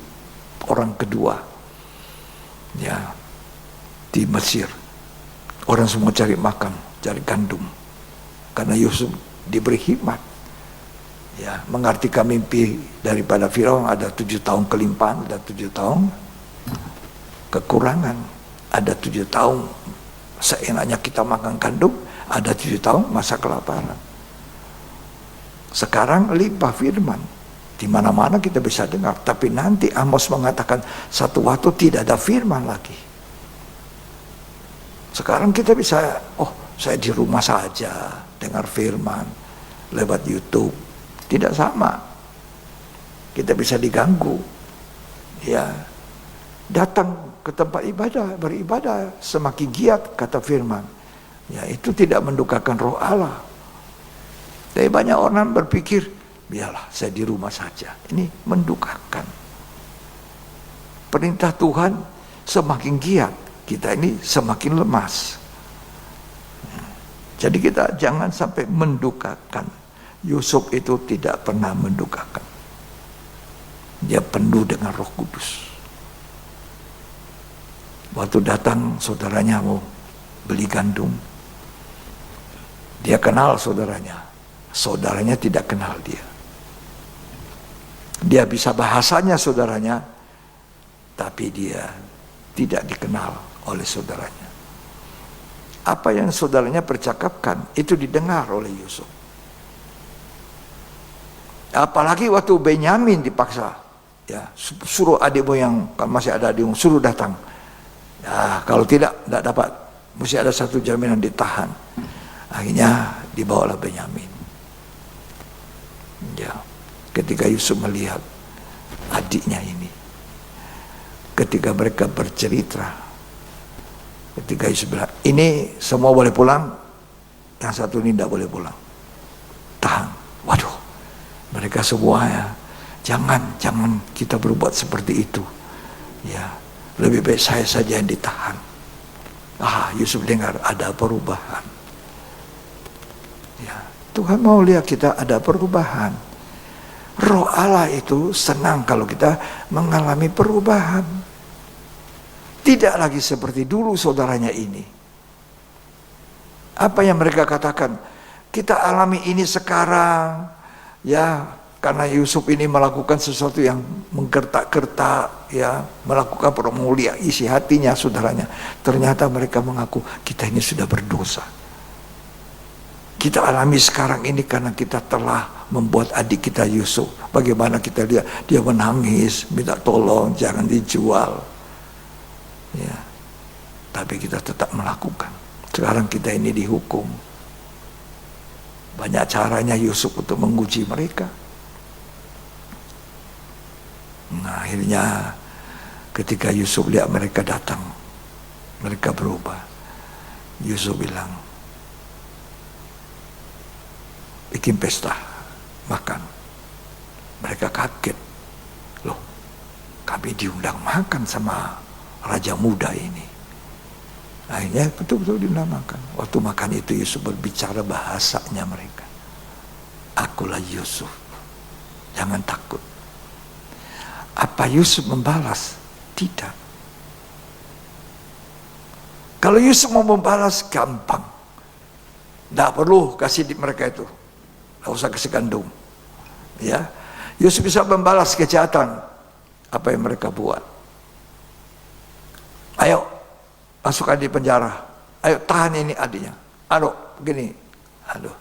C: orang kedua, ya, di Mesir. Orang semua cari makan, cari gandum, karena Yusuf diberi hikmat, ya, mengartikan mimpi daripada Firaun. Ada 7 tahun kelimpahan, ada 7 tahun kekurangan, ada 7 tahun seenaknya kita makan gandum, ada 7 tahun masa kelaparan. Sekarang limpah firman, di mana-mana kita bisa dengar. Tapi nanti Amos mengatakan satu waktu tidak ada firman lagi. Sekarang kita bisa, saya di rumah saja dengar firman lewat YouTube. Tidak sama. Kita bisa diganggu. Ya, datang ke tempat ibadah, beribadah semakin giat, kata firman. Ya, itu tidak mendukakan roh Allah. Tapi banyak orang berpikir, biarlah saya di rumah saja. Ini mendukakan. Perintah Tuhan semakin giat, kita ini semakin lemas. Jadi kita jangan sampai mendukakan. Yusuf itu tidak pernah mendukakan. Dia penuh dengan Roh Kudus. Waktu datang saudaranya mau beli gandum, dia kenal saudaranya. Saudaranya tidak kenal dia. Dia bisa bahasanya saudaranya, tapi dia tidak dikenal oleh saudaranya. apa yang saudaranya percakapkan itu didengar oleh Yusuf. Apalagi waktu Benyamin dipaksa, ya, suruh adikmu yang masih ada adikmu, suruh datang. Ya, kalau tidak dapat, mesti ada satu jaminan ditahan. Akhirnya dibawalah Benyamin. Ya, ketika Yusuf melihat adiknya ini, ketika mereka bercerita, ketika Yusuf bilang, ini semua boleh pulang, yang satu ini tidak boleh pulang. Tahan. Waduh, mereka semua ya, jangan kita berbuat seperti itu. Ya, lebih baik saya saja yang ditahan. Yusuf dengar ada perubahan. Ya, Tuhan mau lihat kita ada perubahan. Roh Allah itu senang kalau kita mengalami perubahan. Tidak lagi seperti dulu saudaranya ini. Apa yang mereka katakan? Kita alami ini sekarang, ya, karena Yusuf ini melakukan sesuatu yang menggertak-gertak, ya, melakukan pemuliaan isi hatinya saudaranya. Ternyata mereka mengaku kita ini sudah berdosa. Kita alami sekarang ini karena kita telah membuat adik kita Yusuf. Bagaimana kita lihat dia menangis, minta tolong, jangan dijual. Ya, tapi kita tetap melakukan. Sekarang kita ini dihukum. Banyak caranya Yusuf untuk menguji mereka. Nah, akhirnya ketika Yusuf lihat mereka datang, mereka berubah. Yusuf bilang, bikin pesta, makan. Mereka kaget. Loh, kami diundang makan sama raja muda ini. Akhirnya betul-betul diundang makan. Waktu makan itu Yusuf berbicara bahasanya mereka. Akulah Yusuf, jangan takut. Apa Yusuf membalas? Tidak. Kalau Yusuf mau membalas, gampang. Tidak perlu kasih di mereka itu. Tidak usah kasih gandum. Ya, Yusuf bisa membalas kejahatan apa yang mereka buat. Ayo, masukkan di penjara. Ayo, tahan ini adiknya. Aduh, begini. Aduh.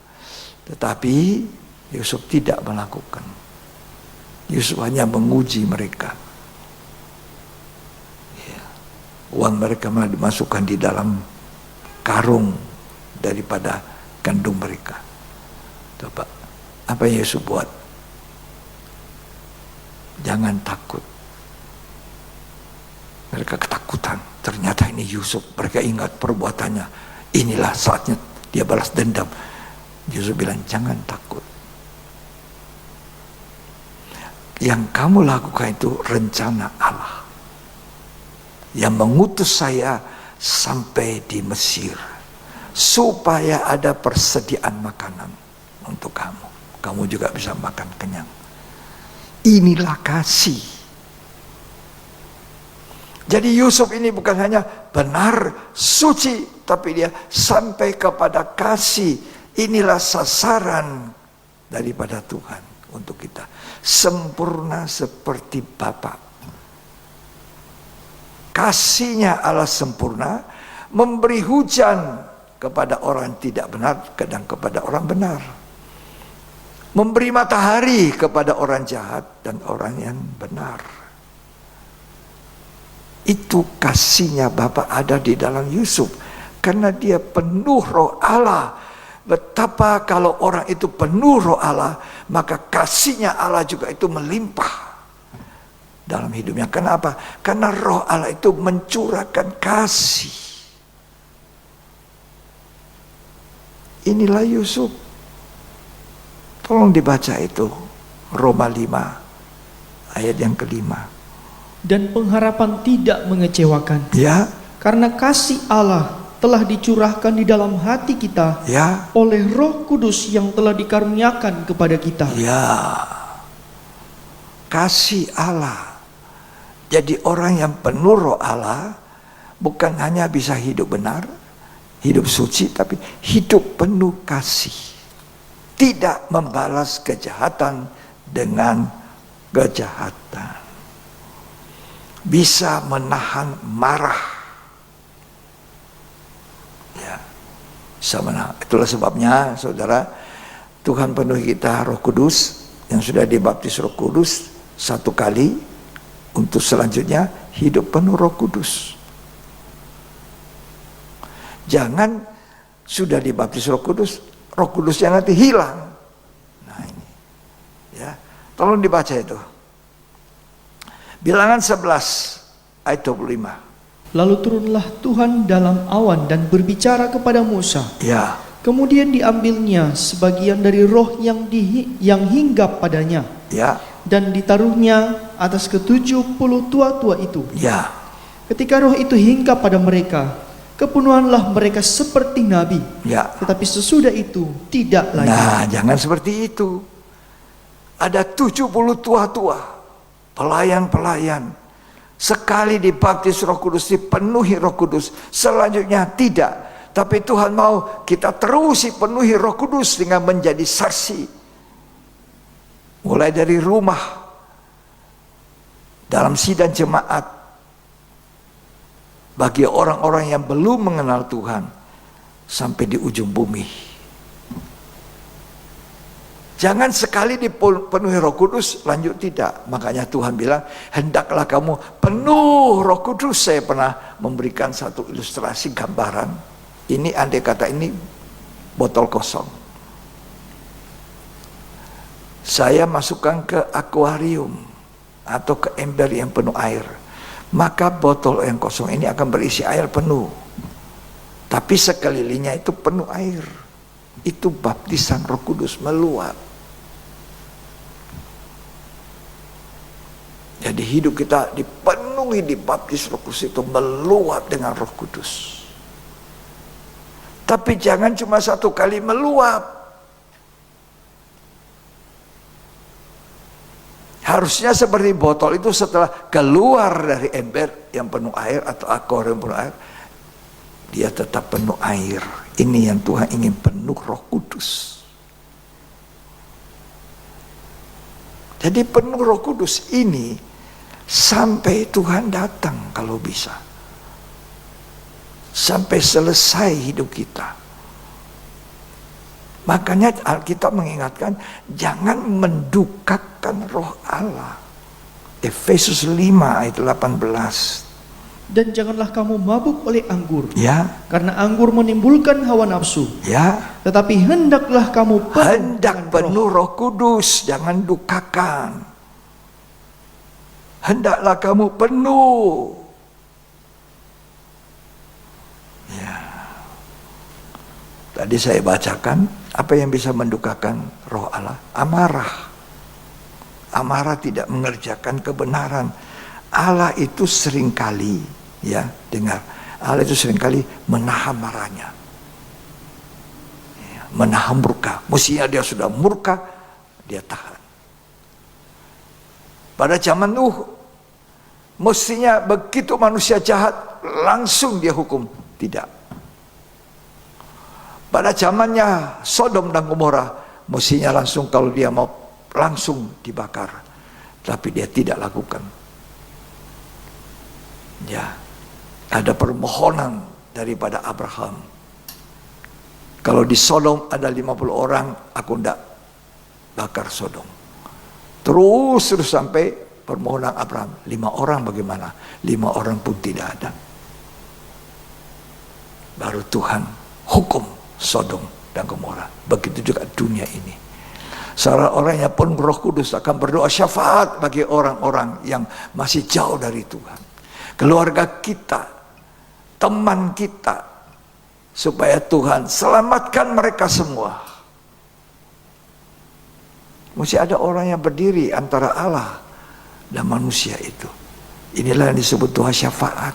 C: Tetapi Yusuf tidak melakukan. Yusuf hanya menguji mereka. Ya. Uang mereka malah dimasukkan di dalam karung daripada gandum mereka. Coba, apa yang Yesus buat? Jangan takut. Mereka ketakutan. Ternyata ini Yusuf. Mereka ingat perbuatannya. Inilah saatnya dia balas dendam. Yusuf bilang, jangan takut. Yang kamu lakukan itu rencana Allah. Yang mengutus saya sampai di Mesir. Supaya ada persediaan makanan untuk kamu. Kamu juga bisa makan kenyang. Inilah kasih. Jadi Yusuf ini bukan hanya benar, suci, tapi dia sampai kepada kasih. Inilah sasaran daripada Tuhan untuk kita. Sempurna seperti Bapa. Kasihnya Allah sempurna, memberi hujan kepada orang tidak benar, kadang kepada orang benar. Memberi matahari kepada orang jahat dan orang yang benar. Itu kasihnya Bapa ada di dalam Yusuf. Karena dia penuh roh Allah. Betapa kalau orang itu penuh roh Allah, maka kasihnya Allah juga itu melimpah dalam hidupnya. Kenapa? Karena roh Allah itu mencurahkan kasih. Inilah Yusuf. Tolong dibaca itu, Roma 5 ayat yang ke-5.
A: Dan pengharapan tidak mengecewakan.
C: Ya.
A: Karena kasih Allah telah dicurahkan di dalam hati kita,
C: Ya.
A: oleh Roh Kudus yang telah dikaruniakan kepada kita.
C: Ya. Kasih Allah. Jadi orang yang penuh roh Allah bukan hanya bisa hidup benar, hidup suci, tapi hidup penuh kasih. Tidak membalas kejahatan dengan kejahatan. Bisa menahan marah. Ya, Sama. Itulah sebabnya saudara, Tuhan penuhi kita Roh Kudus, yang sudah dibaptis Roh Kudus satu kali, untuk selanjutnya hidup penuh Roh Kudus. Jangan sudah dibaptis Roh Kudusnya nanti hilang. Nah ini, ya, tolong dibaca itu. Bilangan 11 ayat 25.
A: Lalu turunlah Tuhan dalam awan dan berbicara kepada Musa.
C: Ya.
A: Kemudian diambilnya sebagian dari roh yang hinggap padanya.
C: Ya.
A: Dan ditaruhnya atas ke-70 tua-tua itu.
C: Ya.
A: Ketika roh itu hinggap pada mereka, kepenuhanlah mereka seperti nabi.
C: Ya.
A: Tetapi sesudah itu tidak lagi.
C: Nah, jangan seperti itu. Ada 70 tua-tua, pelayan-pelayan. Sekali dibaptis Roh Kudus, dipenuhi Roh Kudus, selanjutnya tidak. Tapi Tuhan mau kita terus dipenuhi Roh Kudus dengan menjadi saksi. Mulai dari rumah, dalam sidang jemaat, bagi orang-orang yang belum mengenal Tuhan, sampai di ujung bumi. Jangan sekali dipenuhi Roh Kudus, lanjut tidak. Makanya Tuhan bilang, hendaklah kamu penuh Roh Kudus. Saya pernah memberikan satu ilustrasi gambaran. Ini andai kata ini botol kosong. Saya masukkan ke akuarium atau ke ember yang penuh air. Maka botol yang kosong ini akan berisi air penuh. Tapi sekelilingnya itu penuh air. Itu baptisan Roh Kudus meluap. Jadi hidup kita dipenuhi, dibaptis Roh Kudus, itu meluap dengan Roh Kudus. Tapi jangan cuma satu kali meluap. Harusnya seperti botol itu setelah keluar dari ember yang penuh air atau akuarium penuh air, dia tetap penuh air. Ini yang Tuhan ingin, penuh Roh Kudus. Jadi penuh Roh Kudus ini sampai Tuhan datang kalau bisa. Sampai selesai hidup kita. Makanya Alkitab mengingatkan, jangan mendukakan Roh Allah. Efesus 5 ayat 18.
A: Dan janganlah kamu mabuk oleh anggur.
C: Ya.
A: Karena anggur menimbulkan hawa nafsu.
C: Ya.
A: Tetapi hendaklah kamu
C: penuh Roh Kudus, jangan dukakan. Hendaklah kamu penuh. Ya. Tadi saya bacakan, apa yang bisa mendukakan Roh Allah? Amarah. Amarah tidak mengerjakan kebenaran. Allah itu seringkali, ya, dengar, Allah itu seringkali menahan marahnya, ya, menahan murka. Mestinya dia sudah murka, dia tahan. Pada zaman Nuh, mestinya begitu manusia jahat, langsung dia hukum. Tidak. Pada zamannya Sodom dan Gomora, mestinya langsung, kalau dia mau langsung dibakar. Tapi dia tidak lakukan. Ya, ada permohonan daripada Abraham. Kalau di Sodom ada 50 orang, aku tidak bakar Sodom. Terus sampai permohonan Abraham. 5 orang bagaimana? 5 orang pun tidak ada. Baru Tuhan hukum Sodom dan Gomora. Begitu juga dunia ini. Seorang orang yang penuh Roh Kudus akan berdoa syafaat bagi orang-orang yang masih jauh dari Tuhan. Keluarga kita, teman kita, supaya Tuhan selamatkan mereka semua. Mesti ada orang yang berdiri antara Allah dan manusia itu. Inilah yang disebut doa syafaat.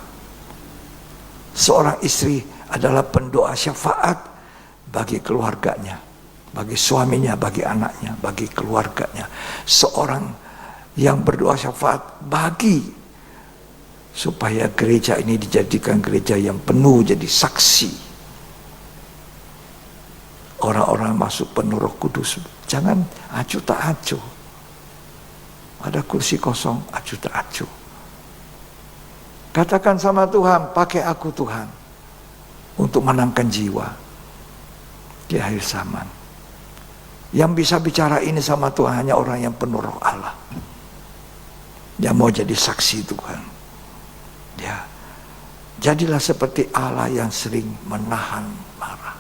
C: Seorang istri adalah pendoa syafaat bagi keluarganya, bagi suaminya, bagi anaknya, bagi keluarganya. Seorang yang berdoa syafaat bagi, supaya gereja ini dijadikan gereja yang penuh jadi saksi. Orang-orang masuk penuh Roh Kudus. Jangan acuh tak acuh. Ada kursi kosong, acuh tak acuh. Katakan sama Tuhan, pakai aku Tuhan untuk menangkan jiwa. di akhir zaman. Yang bisa bicara ini sama Tuhan hanya orang yang penuh Roh Allah, yang mau jadi saksi Tuhan. Ya, jadilah seperti Allah yang sering menahan marah.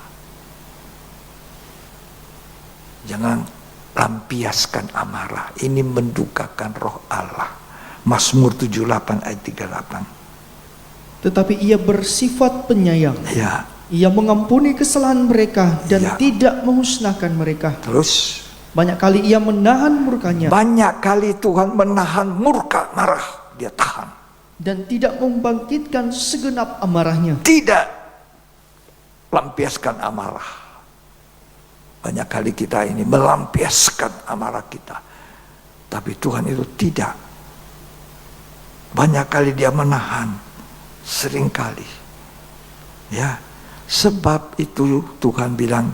C: Jangan lampiaskan amarah. Ini mendukakan Roh Allah. Mazmur 78 ayat 38.
A: Tetapi ia bersifat penyayang.
C: Ya.
A: Ia mengampuni kesalahan mereka dan
C: Ya.
A: tidak memusnahkan mereka.
C: Terus
A: Banyak kali ia menahan murkanya
C: banyak kali Tuhan menahan murka, marah, dia tahan.
A: dan tidak membangkitkan segenap amarahnya.
C: Tidak lampiaskan amarah. Banyak kali kita ini melampiaskan amarah kita, tapi Tuhan itu tidak. Banyak kali dia menahan, sering kali. Ya, sebab itu Tuhan bilang,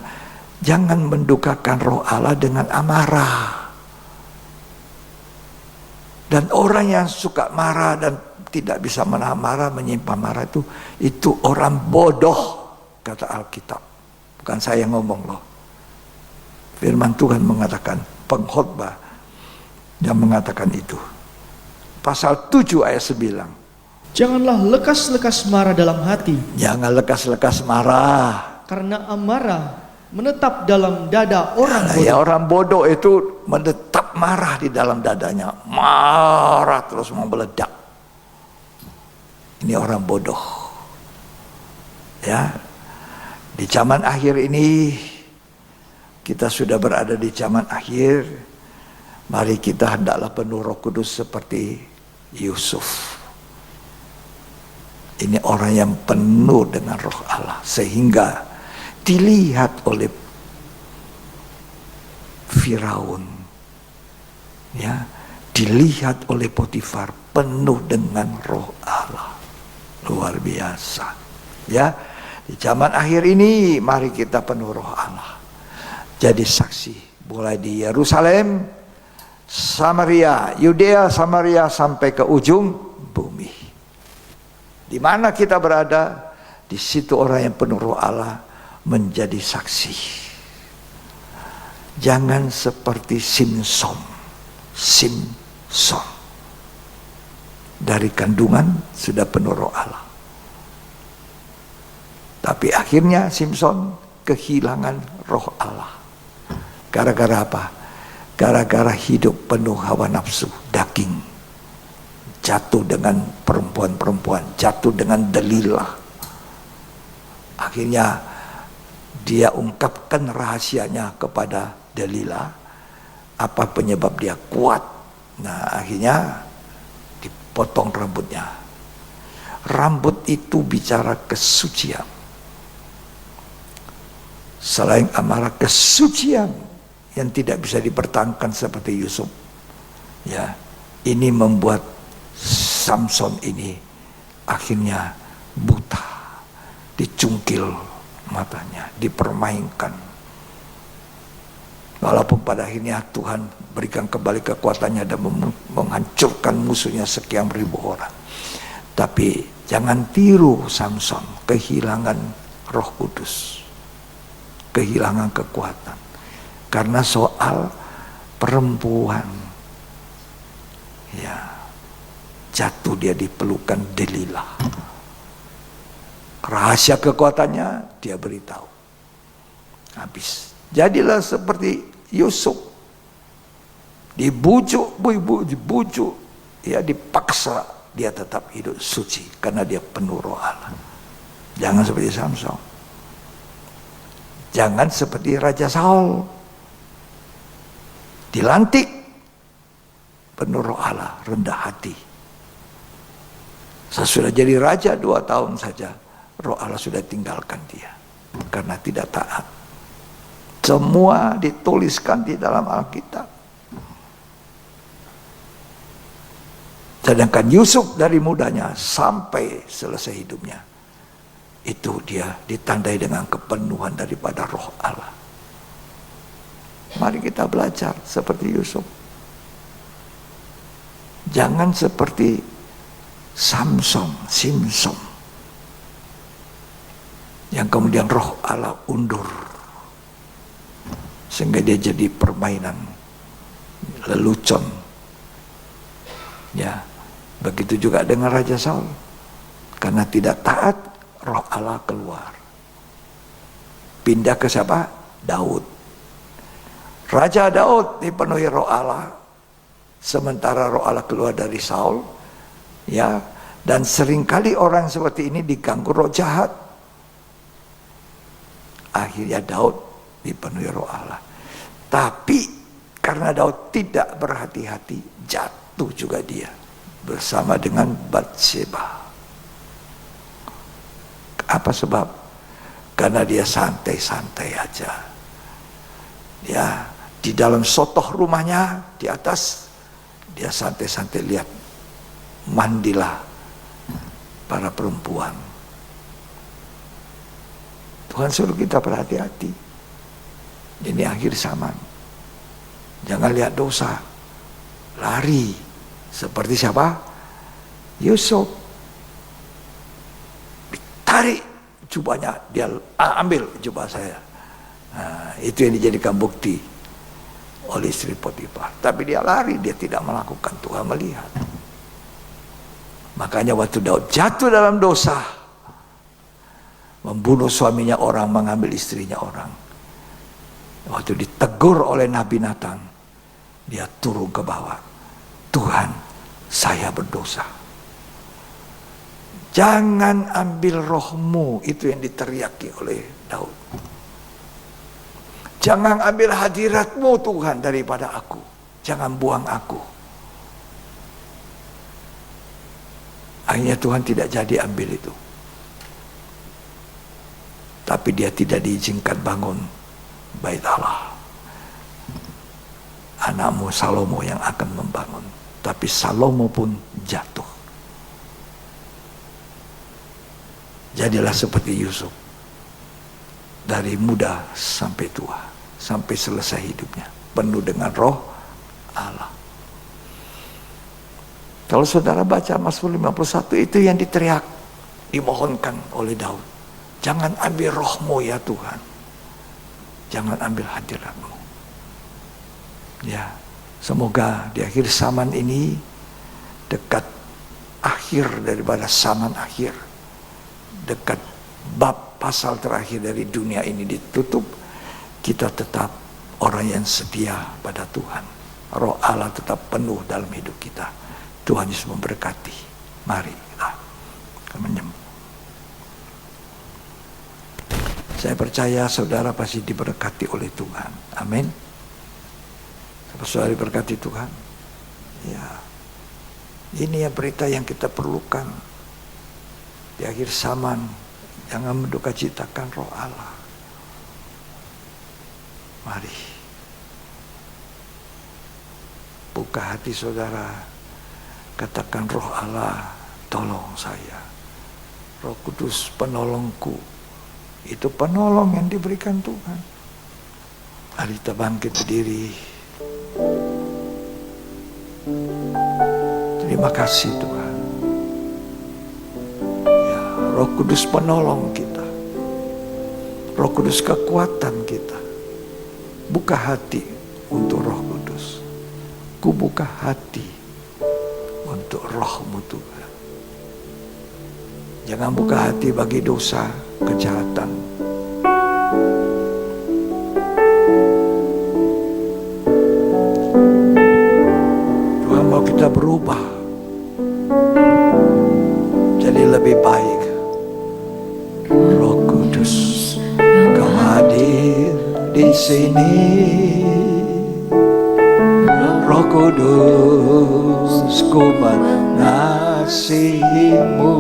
C: jangan mendukakan Roh Allah dengan amarah. Dan orang yang suka marah dan tidak bisa menahan marah, menyimpan marah itu orang bodoh, kata Alkitab. Bukan saya yang ngomong loh. Firman Tuhan mengatakan, pengkhotbah yang mengatakan itu. Pasal 7 ayat 9.
A: Janganlah lekas-lekas marah dalam hati,
C: Jangan lekas-lekas marah.
A: karena amarah menetap dalam dada orang bodoh.
C: Ya, orang bodoh itu menetap marah di dalam dadanya. Marah terus mau meledak. Ini orang bodoh. Ya. Di zaman akhir ini, kita sudah berada di zaman akhir. Mari kita hendaklah penuh Roh Kudus seperti Yusuf. Ini orang yang penuh dengan Roh Allah, sehingga dilihat oleh Firaun, ya, dilihat oleh Potifar penuh dengan Roh Allah. Luar biasa. Ya, di zaman akhir ini mari kita penuh Roh Allah. Jadi saksi mulai di Yerusalem, Samaria, Yudea, Samaria sampai ke ujung bumi. Di mana kita berada, di situ orang yang penuh Roh Allah menjadi saksi. Jangan seperti Simson. Dari kandungan sudah penuh Roh Allah. Tapi akhirnya Simson kehilangan Roh Allah. Gara-gara apa? Gara-gara hidup penuh hawa nafsu, daging. Jatuh dengan perempuan-perempuan, jatuh dengan Delilah. Akhirnya dia ungkapkan rahasianya kepada Delilah. Apa penyebab dia kuat? Nah, akhirnya dipotong rambutnya. Rambut itu bicara kesucian. Selain amarah, kesucian yang tidak bisa dipertahankan seperti Yusuf. Ya, ini membuat Samson ini akhirnya buta, dicungkil matanya, dipermainkan. Walaupun pada akhirnya Tuhan berikan kembali kekuatannya dan menghancurkan musuhnya sekian ribu orang. Tapi jangan tiru Samson, kehilangan Roh Kudus, kehilangan kekuatan. Karena soal perempuan, ya, jatuh dia di pelukan Delilah. Rahasia kekuatannya dia beritahu. Habis. Jadilah seperti Yusuf. Dibujuk, ya, dipaksa dia tetap hidup suci karena dia penuh Roh Allah. Jangan seperti Samson. Jangan seperti Raja Saul. Dilantik penuh Roh Allah, rendah hati. Sesudah jadi raja 2 tahun saja, Roh Allah sudah tinggalkan dia karena tidak taat. Semua dituliskan di dalam Alkitab. Sedangkan Yusuf dari mudanya sampai selesai hidupnya, itu dia ditandai dengan kepenuhan daripada Roh Allah. Mari kita belajar seperti Yusuf. Jangan seperti Simson, yang kemudian Roh Allah undur sehingga dia jadi permainan lelucon. Ya, begitu juga dengan Raja Saul. Karena tidak taat, roh Allah keluar. Pindah ke siapa? Daud. Raja Daud dipenuhi roh Allah, sementara roh Allah keluar dari Saul. Ya, dan seringkali orang seperti ini diganggu roh jahat. Akhirnya Daud dipenuhi roh Allah. Tapi karena Daud tidak berhati-hati, jatuh juga dia bersama dengan Batseba. Apa sebab? Karena dia santai-santai aja. Ya, di dalam sotoh rumahnya di atas dia santai-santai lihat mandilah para perempuan. Tuhan suruh kita berhati-hati. Ini akhir zaman. Jangan lihat dosa, lari. Seperti siapa? Yusuf. Tarik jubahnya, dia ambil jubah saya. Nah, itu yang dijadikan bukti oleh istri Potifar. Tapi dia lari, dia tidak melakukan, Tuhan melihat. Makanya waktu Daud jatuh dalam dosa, membunuh suaminya orang, mengambil istrinya orang, waktu ditegur oleh Nabi Nathan, dia turun ke bawah. Tuhan, saya berdosa. Jangan ambil rohmu, itu yang diteriaki oleh Daud. Jangan ambil hadiratmu Tuhan daripada aku. Jangan buang aku. Akhirnya Tuhan tidak jadi ambil itu. Tapi dia tidak diizinkan bangun bait Allah. Anakmu Salomo yang akan membangun. Tapi Salomo pun jatuh. Jadilah seperti Yusuf. Dari muda sampai tua. Sampai selesai hidupnya. Penuh dengan roh Allah. Kalau saudara baca Mazmur 51, itu yang diteriak, dimohonkan oleh Daud. Jangan ambil rohmu ya Tuhan. Jangan ambil hadiratmu. Ya, semoga di akhir zaman ini, dekat akhir daripada zaman akhir, dekat bab pasal terakhir dari dunia ini ditutup, kita tetap orang yang setia pada Tuhan. Roh Allah tetap penuh dalam hidup kita. Tuhan Yesus memberkati. Mari kita menyembah. Saya percaya saudara pasti diberkati oleh Tuhan. Amin. Saudara diberkati Tuhan. Ya, ini ya berita yang kita perlukan di akhir zaman. Jangan menduka citakan roh Allah. Mari buka hati saudara, katakan roh Allah, tolong saya. Roh Kudus penolongku. Itu penolong yang diberikan Tuhan. Mari kita bangkit berdiri. Terima kasih Tuhan. Ya, Roh Kudus penolong kita. Roh Kudus kekuatan kita. Buka hati untuk Roh Kudus. Ku buka hati untuk rohmu Tuhan. Jangan buka hati bagi dosa, kejahatan. Tuhan mau kita berubah jadi lebih baik. Roh Kudus, Kau hadir di sini. Roh Kudus, ku mengasihimu.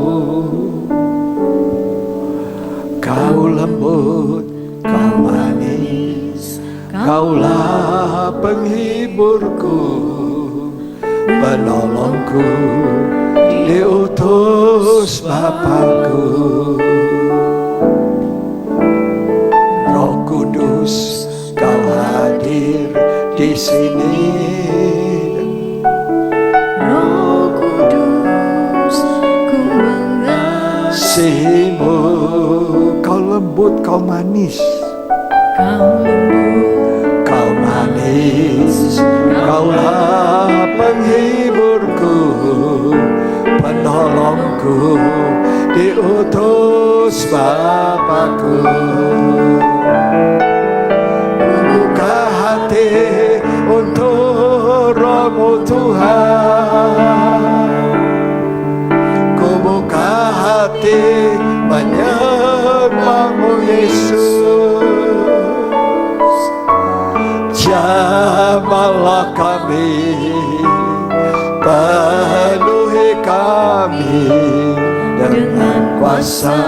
C: Kau lembut, kau manis, Kaulah penghiburku, penolongku, diutus Bapakku. Roh Kudus, Kau hadir di sini.
B: Roh Kudus, ku
C: mengasihimu. Kau lembut, Kau manis,
B: Kau lembut,
C: manis, Kaulah penghiburku, penolongku, diutus Bapakku. Buka hati untuk Roh-Mu Tuhan, ku buka hati menyembah-Mu Yesus. Jamahlah kami, penuhi kami dengan kuasa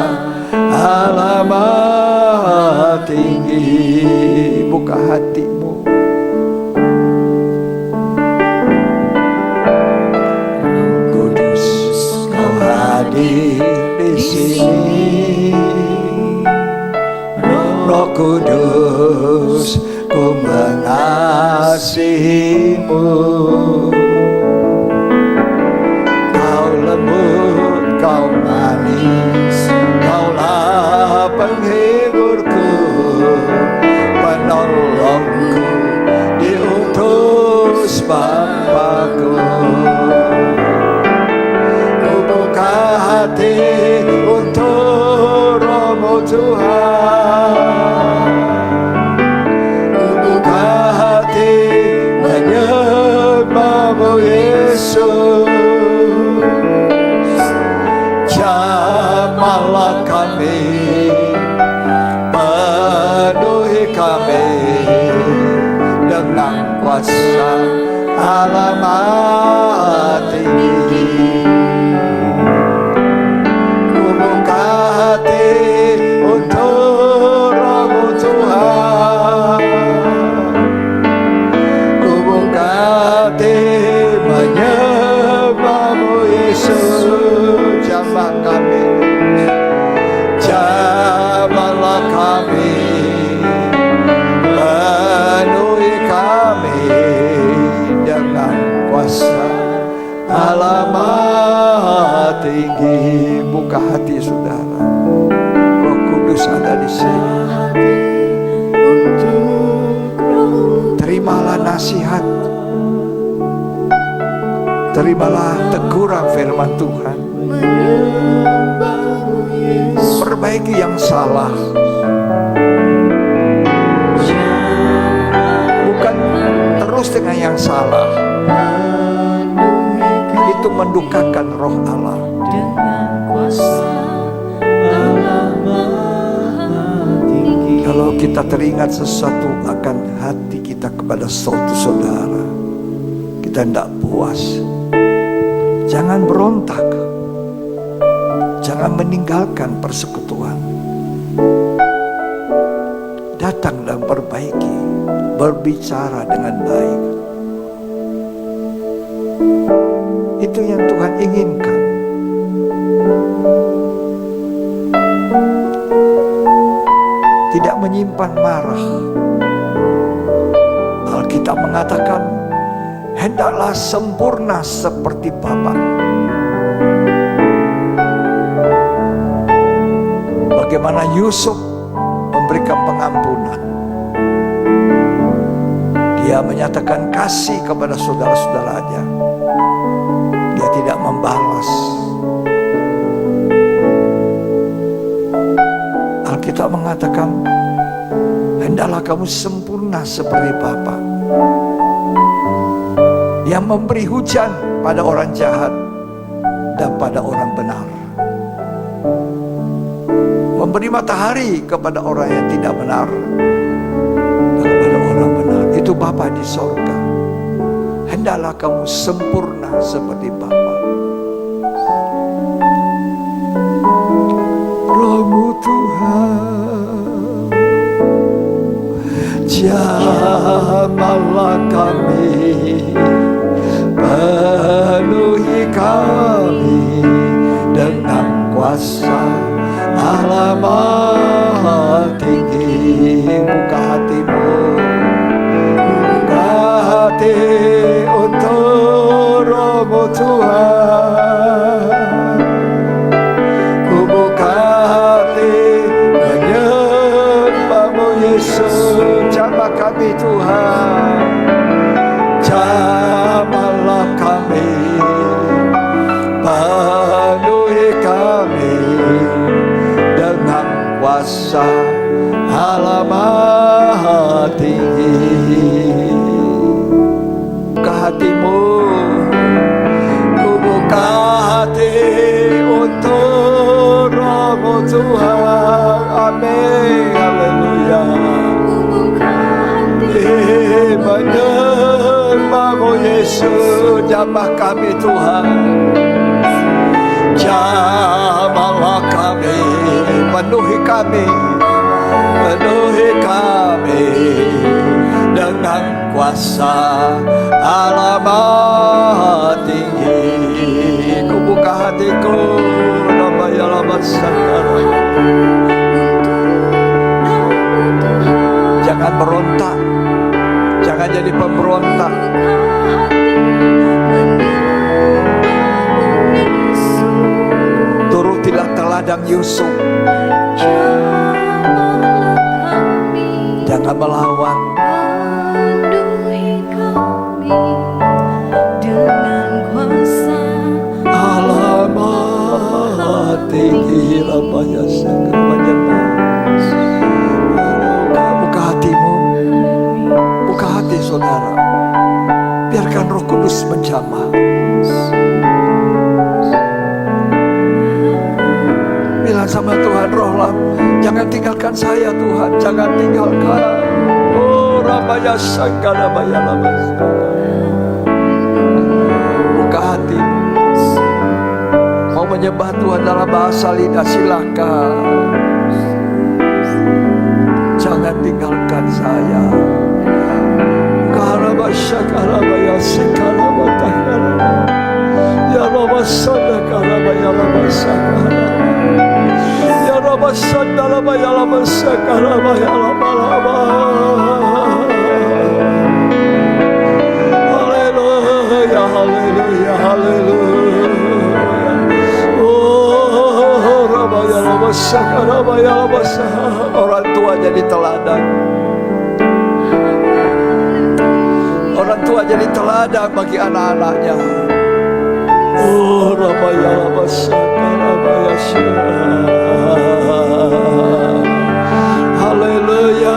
C: Allah Maha Tinggi. Buka hatimu, Kudus, Kau hadir di sini. Roh Kudus, ku mengasihimu. Kau lembut, Kau manis, Kaulah penghiburku, penolongku, diutus Bapakku. Ku buka hati untuk Roh-Mu Tuhan, ku buka hati menyembah-Mu Yesus. Jamahlah kami, penuhi kami dengan kuasa Allah Maha Tinggi. Ku buka hati untuk Roh-Mu Tuhan, ku buka hati menyembah-Mu Yesus. Jamah kami, jamahlah kami, penuhi kami dengan kuasa Allah Maha Tinggi. Buka hati saudara, Roh Kudus ada di sini. Terimalah nasihat, terimalah teguran firman Tuhan. Perbaiki yang salah, bukan terus dengan yang salah. Itu mendukakan Roh Allah. Kalau kita teringat sesuatu akan hati kita kepada suatu saudara, kita tidak puas, jangan berontak, jangan meninggalkan persekutuan. Datang dan perbaiki, berbicara dengan baik. Itu yang Tuhan inginkan. Tidak menyimpan marah. Alkitab mengatakan, hendaklah sempurna seperti Bapa. Bagaimana Yusuf memberikan pengampunan. Dia menyatakan kasih kepada saudara-saudaranya. Dia tidak membalas. Alkitab mengatakan, hendaklah kamu sempurna seperti Bapa, yang memberi hujan pada orang jahat dan pada orang benar, memberi matahari kepada orang yang tidak benar dan kepada orang benar. Itu Bapa di sorga. Hendaklah kamu sempurna seperti Bapa. Roh-Mu Tuhan, jamahlah kami, penuhi kami dengan kuasa Allah Maha Tinggi. Buka hatimu, buka hati untuk Roh-Mu Tuhan, ku buka hati menyembah-Mu Yesus. Jamah kami Tuhan, kuasa Allah Maha Tinggi. Buka hatimu, ku buka hati untuk Roh Tuhan. Amin, haleluya. Menyembah-Mu Yesus, jamah kami Tuhan, jamahlah kami, penuhi kami dengan kuasa Allah Maha Tinggi. Ku buka hatiku, jangan berontak, jangan jadi pemberontak. Turutilah teladan Yusuf, jangan melawan. Allah Maha Tinggi, Rabbanya Sakra menyembah. Buka hatimu, buka hati saudara, biarkan Roh Kudus menjamah. Bilang sama Tuhan, Rohlah, jangan tinggalkan saya Tuhan, jangan tinggalkan. Oh Rabbanya Sakra, Rabbanya Sakra. Buka hatimu, mau menyembah Tuhan dalam bahasa lidah, silakan. Jangan tinggalkan saya. Karabashakarabaya sikarabatahara. Ya Rabbasadakarabayya Rabbasakara. Ya Rabbasadalabaya Rabbasakarabaya Rabbalaba. Haleluya, haleluya, haleluya. Oh Rabbaya Rabbasakarabaya Rabbasakara. Orang tua jadi teladan. Orang tua jadi teladan bagi anak-anaknya. Oh Rabbaya Rabbasakarabaya haleluya,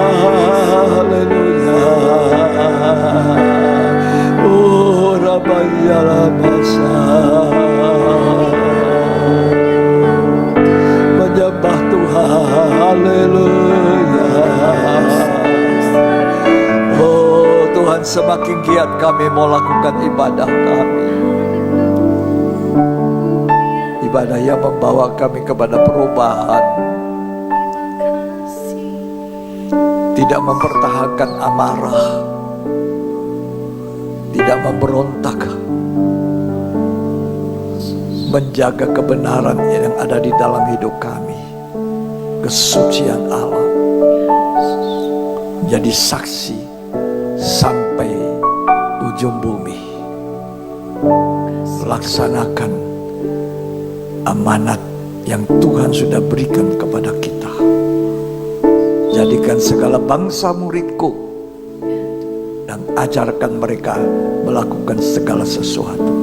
C: haleluya. Oh Rabbaya menyembah Tuhan, haleluya. Oh Tuhan, semakin giat kami mau lakukan ibadah kami, ibadah yang membawa kami kepada perubahan, tidak mempertahankan amarah, tidak memberontak, menjaga kebenaran yang ada di dalam hidup kami, kesucian Allah, jadi saksi sampai ujung bumi. Laksanakan amanat yang Tuhan sudah berikan kepada kita. Jadikan segala bangsa muridku dan ajarkan mereka melakukan segala sesuatu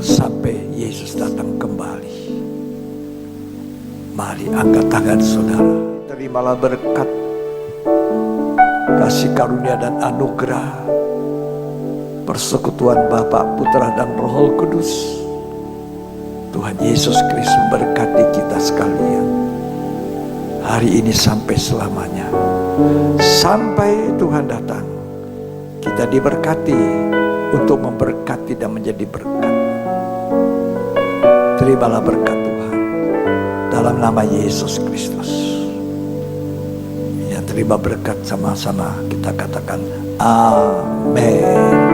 C: sampai Yesus datang kembali. Mari angkat tangan saudara, terimalah berkat, kasih karunia dan anugerah, persekutuan Bapa, Putra dan Roh Kudus. Tuhan Yesus Kristus memberkati kita sekalian hari ini sampai selamanya. Sampai Tuhan datang, kita diberkati untuk memberkati dan menjadi berkat. Terimalah berkat Tuhan dalam nama Yesus Kristus. Ya, terima berkat sama-sama kita katakan amin.